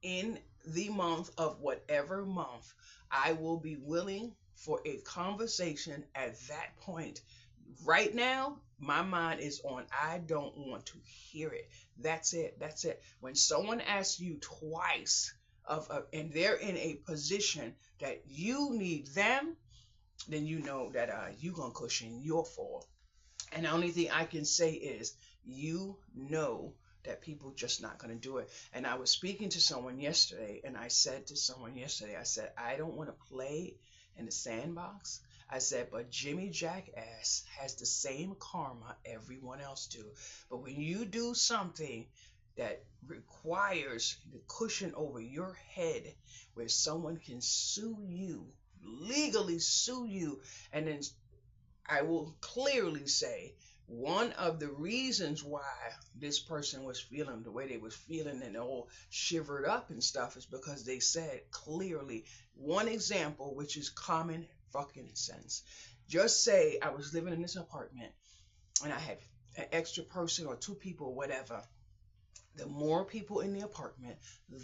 in the month of whatever month. I will be willing for a conversation at that point. Right now, my mind is on I don't want to hear it. That's it. That's it. When someone asks you twice and they're in a position that you need them, then you know that you gonna cushion your fall. And the only thing I can say is you know that people just not going to do it. And I was speaking to someone yesterday, and I said to someone yesterday, I said, I don't want to play in the sandbox. I said, but Jimmy Jackass has the same karma everyone else do. But when you do something that requires the cushion over your head where someone can sue you, legally sue you, and then I will clearly say one of the reasons why this person was feeling the way they was feeling and all shivered up and stuff is because they said clearly one example, which is common fucking sense. Just say I was living in this apartment and I had an extra person or two people, whatever. The more people in the apartment,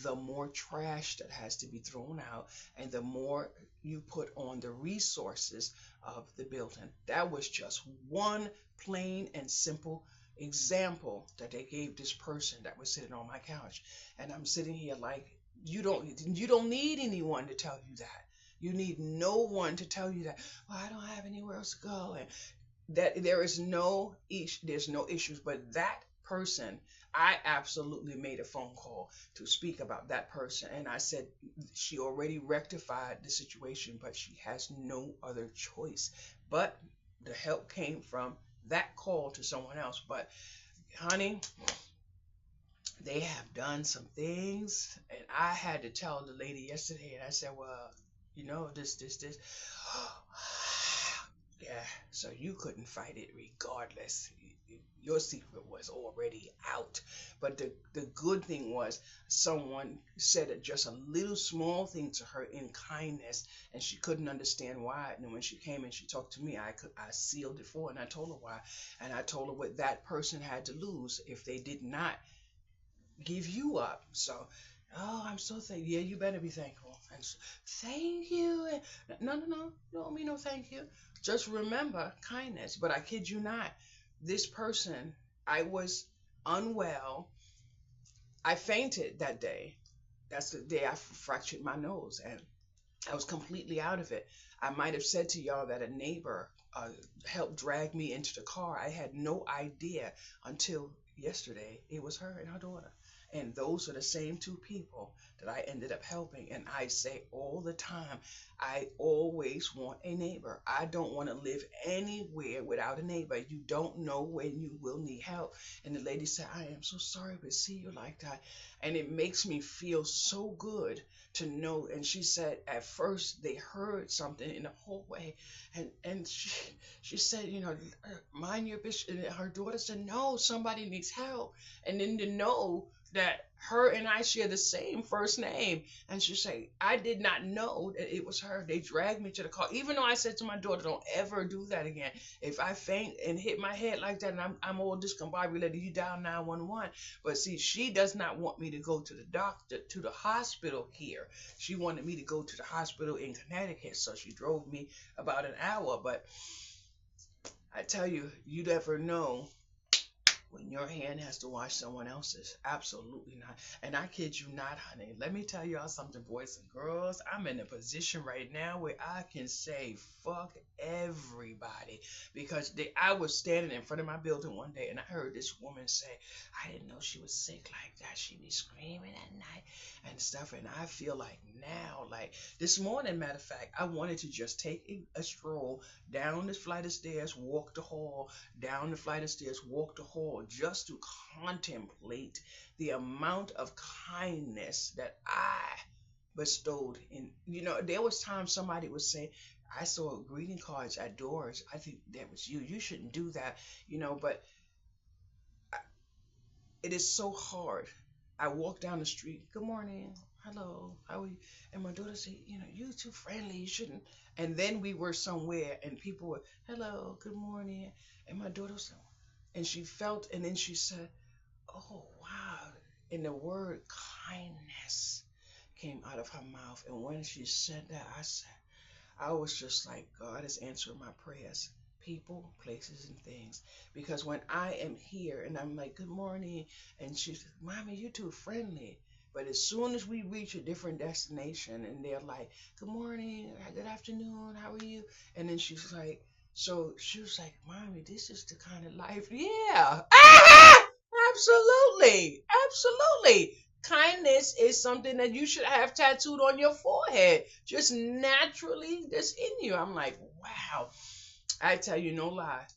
the more trash that has to be thrown out, and the more you put on the resources of the building. That was just one plain and simple example that they gave this person that was sitting on my couch. And I'm sitting here like, you don't need anyone to tell you that. You need no one to tell you that, well, I don't have anywhere else to go. And that there's no issues, but that person, I absolutely made a phone call to speak about that person, and I said she already rectified the situation, but she has no other choice. But the help came from that call to someone else. But honey, they have done some things, and I had to tell the lady yesterday, and I said, well, this. Yeah, so you couldn't fight it regardless. Your secret was already out. But the good thing was someone said just a little small thing to her in kindness, and she couldn't understand why. And when she came and she talked to me, I sealed it for her, and I told her why. And I told her what that person had to lose if they did not give you up. So, oh, I'm so thankful. Yeah, you better be thankful. And so, thank you. No, no, no. Don't mean no thank you. Just remember kindness. But I kid you not. This person, I was unwell. I fainted that day. That's the day I fractured my nose, and I was completely out of it. I might have said to y'all that a neighbor helped drag me into the car. I had no idea until yesterday it was her and her daughter. And those are the same two people that I ended up helping. And I say all the time, I always want a neighbor. I don't want to live anywhere without a neighbor. You don't know when you will need help. And the lady said, I am so sorry to see you like that. And it makes me feel so good to know. And she said at first they heard something in the hallway, and she said, mind your business. And her daughter said, no, somebody needs help. And then to know that her and I share the same first name. And she said, I did not know that it was her. They dragged me to the car. Even though I said to my daughter, don't ever do that again. If I faint and hit my head like that and I'm all discombobulated, you dial 911. But see, she does not want me to go to the doctor, to the hospital here. She wanted me to go to the hospital in Connecticut. So she drove me about an hour. But I tell you, you never know when your hand has to wash someone else's. Absolutely not. And I kid you not, honey. Let me tell y'all something, boys and girls. I'm in a position right now where I can say fuck everybody. Because I was standing in front of my building one day and I heard this woman say, I didn't know she was sick like that. She'd be screaming at night and stuff. And I feel like now, like this morning, matter of fact, I wanted to just take a stroll down this flight of stairs, walk the hall, down the flight of stairs, walk the hall, just to contemplate the amount of kindness that I bestowed in. There was times somebody would say, I saw greeting cards at doors. I think that was you. You shouldn't do that, but it is so hard I walk down the street. Good morning. Hello. How are you? And my daughter said, you too friendly. You shouldn't. And then we were somewhere and people were, hello, good morning. And my daughter said, and she felt, and then she said, oh, wow. And the word kindness came out of her mouth. And when she said that, I was just like, God is answering my prayers. People, places, and things. Because when I am here and I'm like, good morning, and she's, Mommy, you're too friendly. But as soon as we reach a different destination and they're like, good morning, good afternoon, how are you? And then she's like, so she was like, Mommy, this is the kind of life. Yeah. Ah! Absolutely. Absolutely. Kindness is something that you should have tattooed on your forehead, just naturally, just in you. I'm like, wow. I tell you no lie.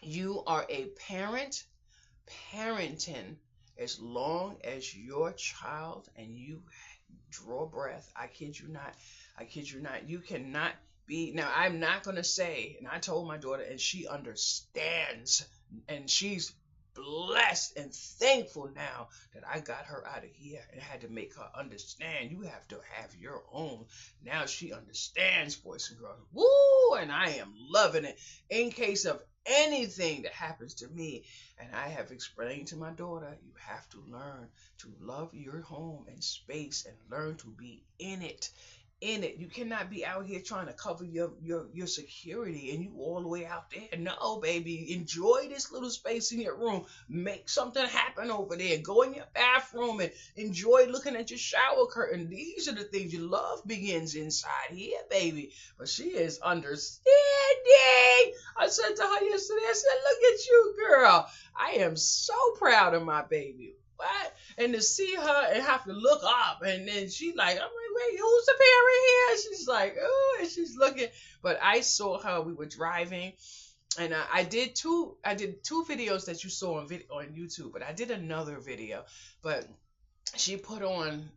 You are a parent, parenting as long as your child and you draw breath. I kid you not. I kid you not. You cannot be. Now, I'm not going to say, and I told my daughter, and she understands, and she's blessed and thankful now that I got her out of here and had to make her understand you have to have your own. Now she understands, boys and girls. Woo! And I am loving it. In case of anything that happens to me, and I have explained to my daughter, you have to learn to love your home and space and learn to be in it. In it. You cannot be out here trying to cover your security and you all the way out there. No, baby. Enjoy this little space in your room. Make something happen over there. Go in your bathroom and enjoy looking at your shower curtain. These are the things you love begins inside here, baby. But she is understanding. I said to her yesterday, I said, look at you, girl. I am so proud of my baby. What? And to see her and have to look up, and then she like, I'm like, wait, who's the parent here? She's like, oh, and she's looking. But I saw her. We were driving, and I did two videos that you saw on YouTube, but I did another video. But she put on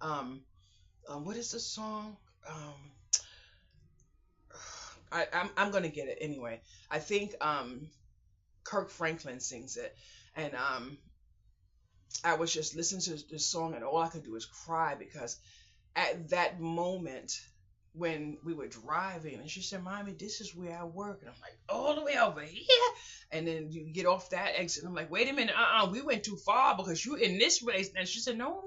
what is the song? I'm gonna get it anyway. I think Kirk Franklin sings it, and I was just listening to this song, and all I could do was cry because at that moment when we were driving, and she said, Mommy, this is where I work. And I'm like, all the way over here. And then you get off that exit. And I'm like, wait a minute, we went too far because you in this place. And she said, no,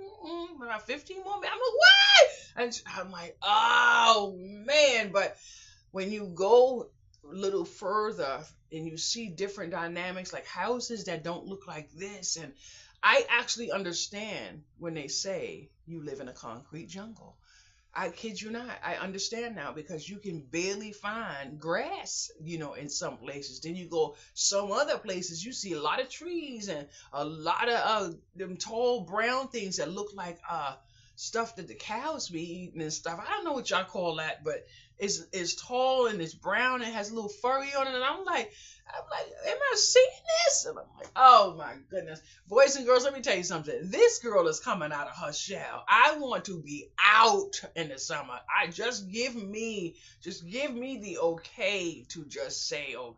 about 15 more minutes. I'm like, what? And I'm like, oh man. But when you go a little further and you see different dynamics, like houses that don't look like this, and I actually understand when they say you live in a concrete jungle. I kid you not. I understand now because you can barely find grass, in some places. Then you go some other places, you see a lot of trees and a lot of them tall brown things that look like stuff that the cows be eating and stuff. I don't know what y'all call that, but it's tall and it's brown and has a little furry on it. And I'm like, am I seeing this? And I'm like, oh my goodness. Boys and girls, let me tell you something. This girl is coming out of her shell. I want to be out in the summer. Just give me the okay to just say, oh.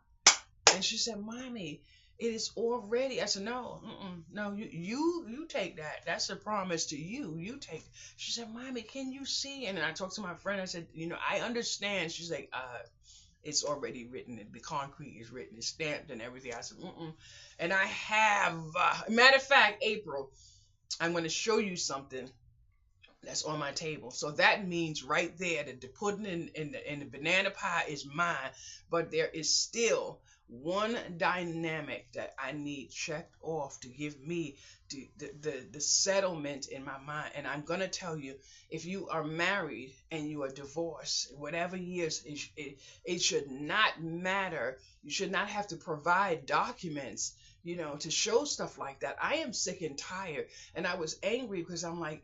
And she said, Mommy, it is already. I said, no, no, you take that. That's a promise to you. You take it. She said, Mommy, can you see? And then I talked to my friend. I said, I understand. She's like, it's already written. The concrete is written. It's stamped and everything. I said, And I have, matter of fact, April, I'm going to show you something that's on my table. So that means right there that the pudding and the banana pie is mine, but there is still one dynamic that I need checked off to give me the settlement in my mind. And I'm going to tell you, if you are married and you are divorced, whatever years, it should not matter. You should not have to provide documents, to show stuff like that. I am sick and tired. And I was angry because I'm like,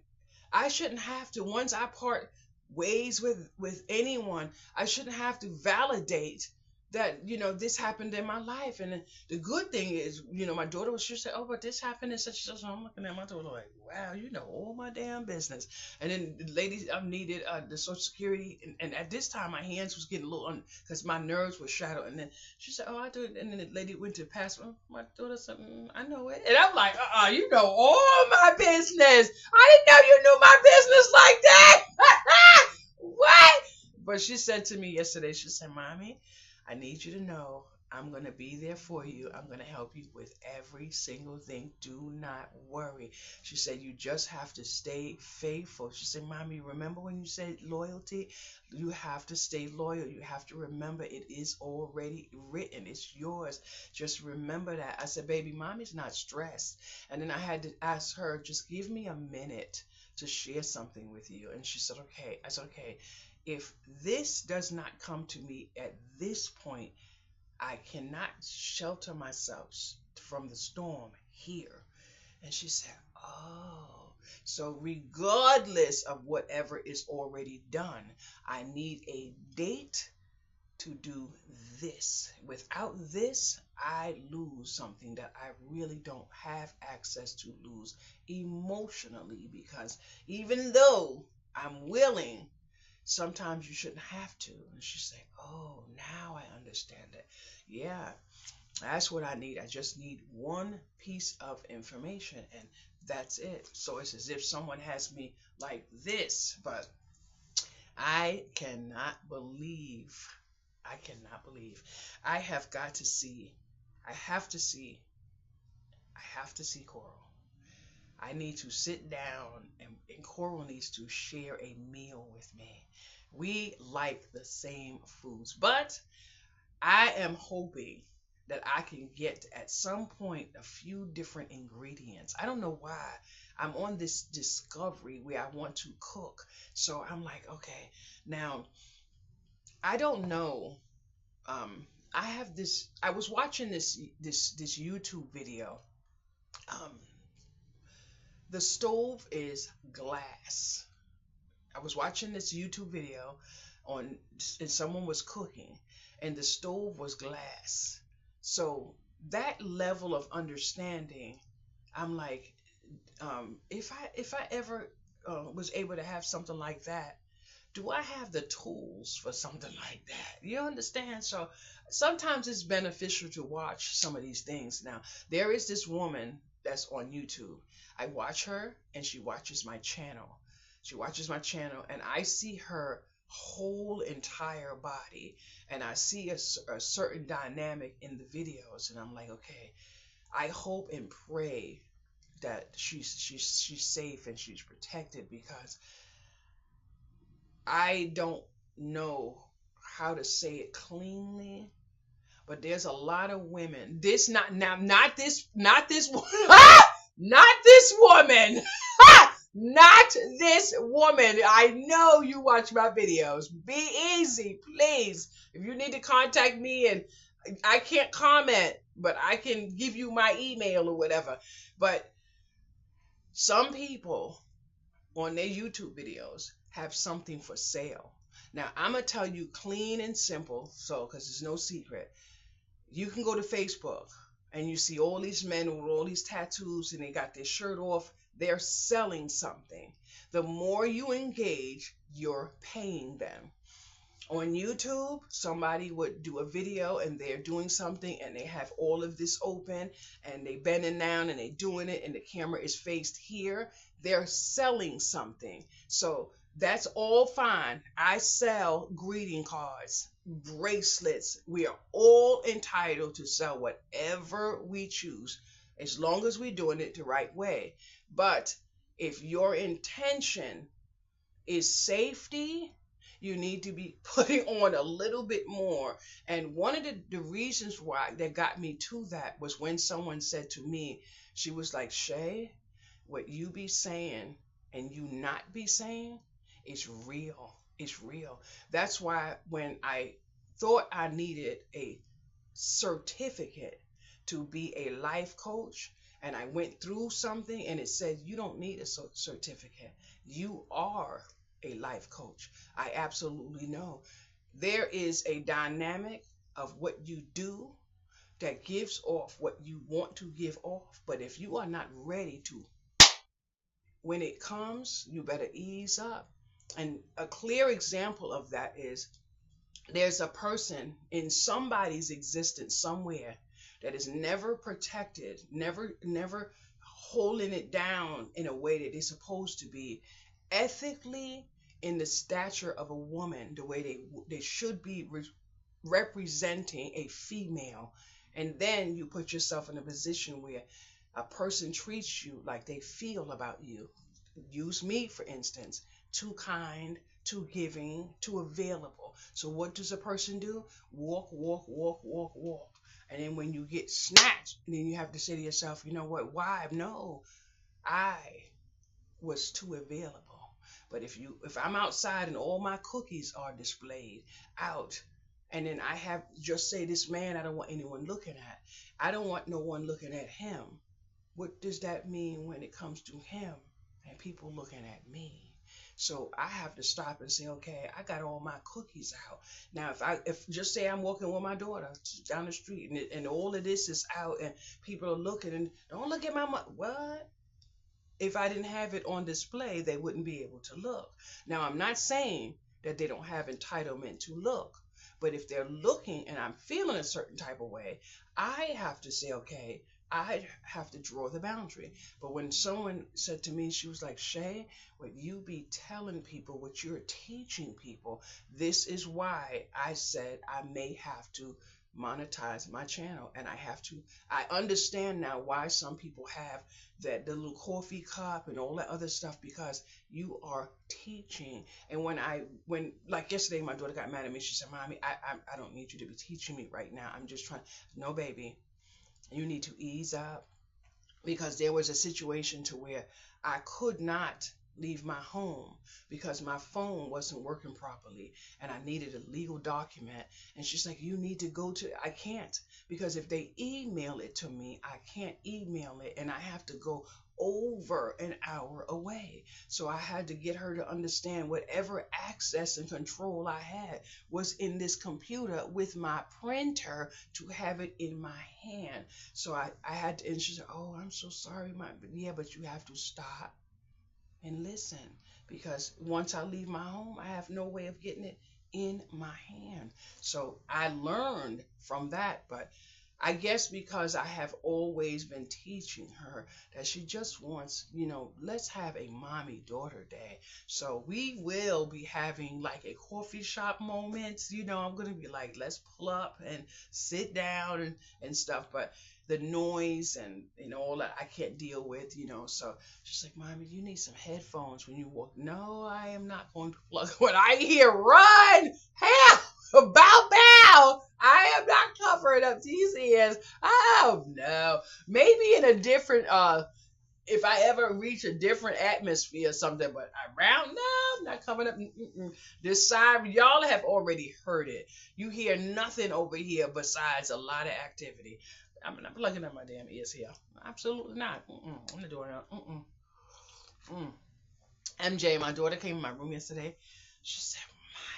I shouldn't have to, once I part ways with anyone, I shouldn't have to validate that, this happened in my life. And the good thing is, my daughter was, she said, oh, but this happened and such and such. I'm looking at my daughter like, wow, you know all my damn business. And then the lady needed the Social Security. And at this time, my hands was getting a little, because my nerves were shattered. And then she said, oh, I do it. And then the lady went to pass. My daughter said, I know it. And I'm like, you know all my business. I didn't know you knew my business like that. What? But she said to me yesterday, she said, Mommy, I need you to know I'm going to be there for you. I'm going to help you with every single thing. Do not worry. She said, you just have to stay faithful. She said, Mommy, remember when you said loyalty? You have to stay loyal. You have to remember it is already written. It's yours. Just remember that. I said, baby, Mommy's not stressed. And then I had to ask her, just give me a minute to share something with you. And she said, okay. I said, okay. If this does not come to me at this point, I cannot shelter myself from the storm here. And she said, oh, so regardless of whatever is already done, I need a date to do this. Without this, I lose something that I really don't have access to lose emotionally, because even though I'm willing, sometimes you shouldn't have to. And she's like, oh, now I understand it. Yeah, that's what I need. I just need one piece of information, and that's it. So it's as if someone has me like this, but I cannot believe, I cannot believe. I have got to see, I have to see, I have to see Coral. I need to sit down, and Coral needs to share a meal with me. We like the same foods, but I am hoping that I can get at some point a few different ingredients. I don't know why. I'm on this discovery where I want to cook. So I'm like, okay, now I don't know. I have this. I was watching this YouTube video. Um, the stove is glass. I was watching this YouTube video on, and someone was cooking, and the stove was glass. So that level of understanding, I'm like, if I ever was able to have something like that, do I have the tools for something like that? You understand? So sometimes it's beneficial to watch some of these things. Now, there is this woman that's on YouTube. I watch her, and she watches my channel. She watches my channel, and I see her whole entire body, and I see a certain dynamic in the videos, and I'm like, okay, I hope and pray that she's safe and she's protected, because I don't know how to say it cleanly, but there's a lot of women. This not now, not this not this woman. Not this woman. I know you watch my videos. Be easy, please. If you need to contact me, and I can't comment, but I can give you my email or whatever. But some people on their YouTube videos have something for sale. Now, I'm going to tell you clean and simple, so because it's no secret. You can go to Facebook, and you see all these men with all these tattoos, and they got their shirt off. They're selling something. The more you engage, you're paying them. On YouTube, somebody would do a video, and they're doing something, and they have all of this open, and they bending down, and they doing it, and the camera is faced here. They're selling something. So that's all fine. I sell greeting cards, bracelets. We are all entitled to sell whatever we choose, as long as we're doing it the right way. But if your intention is safety, you need to be putting on a little bit more. And one of the reasons why that got me to that was when someone said to me, she was like, Shay, what you be saying and you not be saying is real. It's real. That's why when I thought I needed a certificate to be a life coach, and I went through something and it said, you don't need a certificate. You are a life coach. I absolutely know. There is a dynamic of what you do that gives off what you want to give off. But if you are not ready to, when it comes, you better ease up. And a clear example of that is there's a person in somebody's existence somewhere that is never protected, never holding it down in a way that they're supposed to be ethically, in the stature of a woman, the way they should be representing a female. And then you put yourself in a position where a person treats you like they feel about you. Use me, for instance, too kind, too giving, too available. So what does a person do? Walk, walk, walk, walk, walk. And then when you get snatched, then you have to say to yourself, you know what? Why? No, I was too available. But if I'm outside and all my cookies are displayed out, and then I have just say this man I don't want anyone looking at. I don't want no one looking at him. What does that mean when it comes to him and people looking at me? So I have to stop and say, okay, I got all my cookies out. Now, if just say I'm walking with my daughter down the street and all of this is out and people are looking and don't look at my mother. What? If I didn't have it on display, they wouldn't be able to look. Now, I'm not saying that they don't have entitlement to look, but if they're looking and I'm feeling a certain type of way, I have to say, okay, I have to draw the boundary. But when someone said to me, she was like, Shay, what you be telling people, what you're teaching people, this is why I said I may have to monetize my channel. And I understand now why some people have the little coffee cup and all that other stuff, because you are teaching. And when like yesterday, my daughter got mad at me. She said, Mommy, I don't need you to be teaching me right now. I'm just trying. No, baby, you need to ease up, because there was a situation to where I could not leave my home because my phone wasn't working properly and I needed a legal document. And she's like, you need to go to, I can't, because if they email it to me, I can't email it and I have to go over an hour away. So I had to get her to understand whatever access and control I had was in this computer with my printer to have it in my hand. So I had to, and she said, oh, I'm so sorry, yeah, but you have to stop and listen, because once I leave my home, I have no way of getting it in my hand. So I learned from that, but I guess because I have always been teaching her that she just wants, let's have a mommy daughter day. So we will be having like a coffee shop moment. I'm going to be like, let's pull up and sit down and stuff. But the noise and all that I can't deal with. So she's like, Mommy, you need some headphones when you walk. No, I am not going to plug. When I hear run, hell, bow bow, I am not covering up these ears. Oh no. Maybe in a different if I ever reach a different atmosphere or something, but around, no, I'm not coming up. Mm-mm. This siren, y'all have already heard it. You hear nothing over here besides a lot of activity. I'm not plugging up my damn ears here. Absolutely not. I'm not doing that. Mm. MJ, my daughter, came in my room yesterday. She said,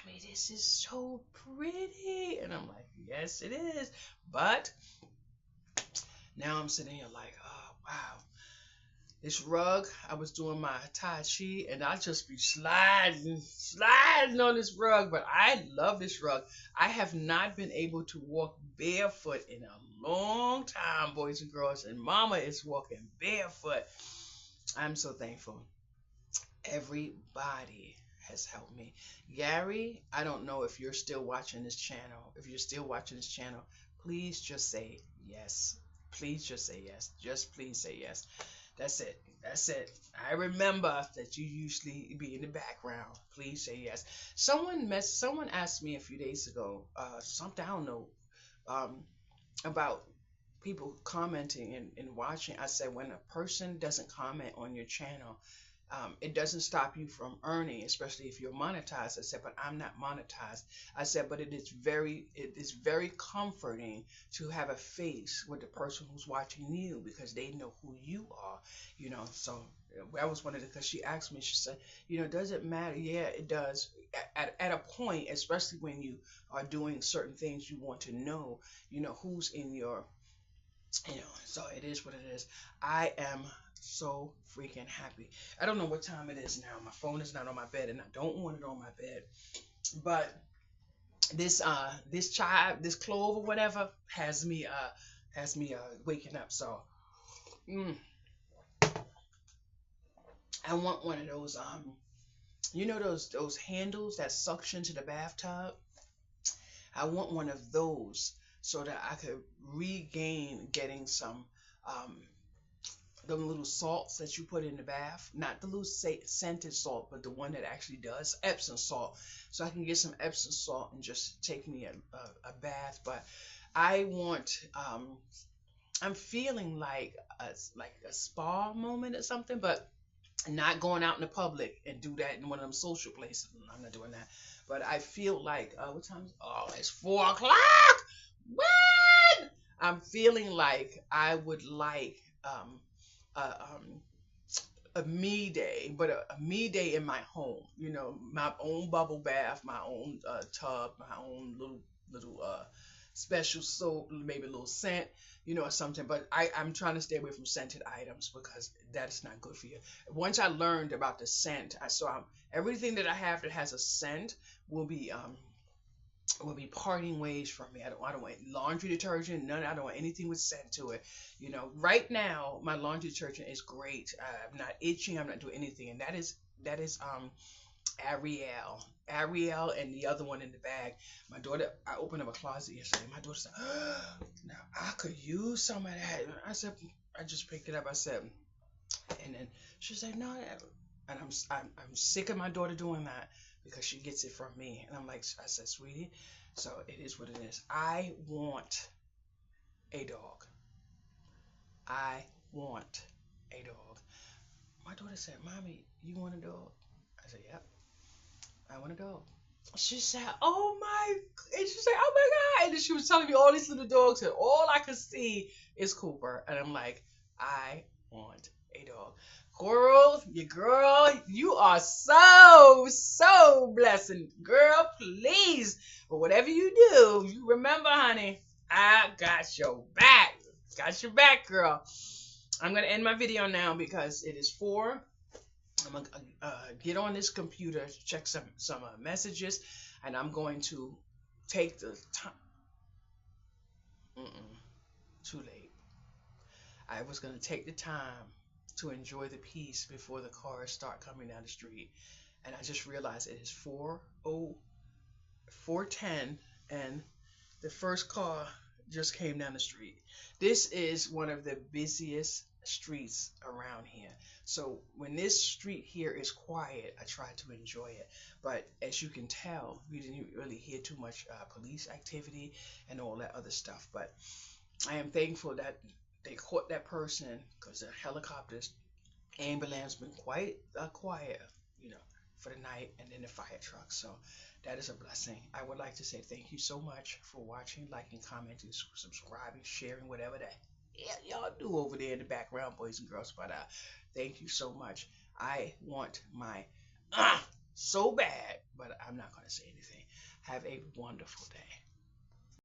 Mommy, this is so pretty. And I'm like, yes, it is. But now I'm sitting here like, oh, wow. This rug, I was doing my Tai Chi and I just be sliding on this rug, but I love this rug. I have not been able to walk barefoot in a long time, boys and girls, and Mama is walking barefoot. I'm so thankful. Everybody has helped me. Gary, I don't know if you're still watching this channel. If you're still watching this channel, please just say yes. Please just say yes. Just please say yes. That's it. That's it. I remember that you usually be in the background. Please say yes. Someone asked me a few days ago, something I don't know, about people commenting and watching. I said, when a person doesn't comment on your channel, it doesn't stop you from earning, especially if you're monetized. I said, but I'm not monetized. I said, but it is very comforting to have a face with the person who's watching you, because they know who you are, So That was one of the, because she asked me, she said, does it matter? Yeah, it does. At a point, especially when you are doing certain things, you want to know, who's in your, so it is what it is. I am so freaking happy. I don't know what time it is now. My phone is not on my bed, and I don't want it on my bed. But this child, this clove or whatever, has me waking up. So mm, I want one of those those handles that suction to the bathtub. I want one of those so that I could regain getting some um the little salts that you put in the bath, not the little scented salt, but the one that actually does Epsom salt. So I can get some Epsom salt and just take me a bath. But I want, I'm feeling like a spa moment or something, but not going out in the public and do that in one of them social places. I'm not doing that. But I feel like, what time? Oh, it's 4 o'clock. What? I'm feeling like I would like a, a me day, but a me day in my home. My own bubble bath, my own tub, my own little special soap, maybe a little scent, or something. But I'm trying to stay away from scented items because that is not good for you. Once I learned about the scent, everything that I have that has a scent will be parting ways from me. I don't want laundry detergent, none. I don't want anything with scent to it. Right now my laundry detergent is great. I'm not itching. I'm not doing anything, and that is Ariel. Ariel and the other one in the bag. My daughter, I opened up a closet yesterday. My daughter said, now I could use some of that. I said, I just picked it up. I said, and then she said, no. And I'm sick of my daughter doing that because she gets it from me. And I said, sweetie, so it is what it is. I want a dog. I want a dog. My daughter said, Mommy, you want a dog? I said, yep, I want a dog. She said, oh my, and she said, oh my God. And then she was telling me all these little dogs, and all I could see is Cooper. And I'm like, I want a dog. Coral, your girl, you are so blessing. Girl, please. But whatever you do, you remember, honey, I got your back. Got your back, girl. I'm going to end my video now because it is 4. I'm going to get on this computer, check some messages, and I'm going to take the time. Too late. I was going to take the time to enjoy the peace before the cars start coming down the street. And I just realized it is 4:10, and the first car just came down the street. This is one of the busiest streets around here. So when this street here is quiet, I try to enjoy it. But as you can tell, we didn't really hear too much police activity and all that other stuff. But I am thankful that they caught that person because the helicopters, ambulance been quite quiet, for the night, and then the fire truck. So that is a blessing. I would like to say thank you so much for watching, liking, commenting, subscribing, sharing, whatever that y'all do over there in the background, boys and girls. But thank you so much. I want my so bad, but I'm not going to say anything. Have a wonderful day.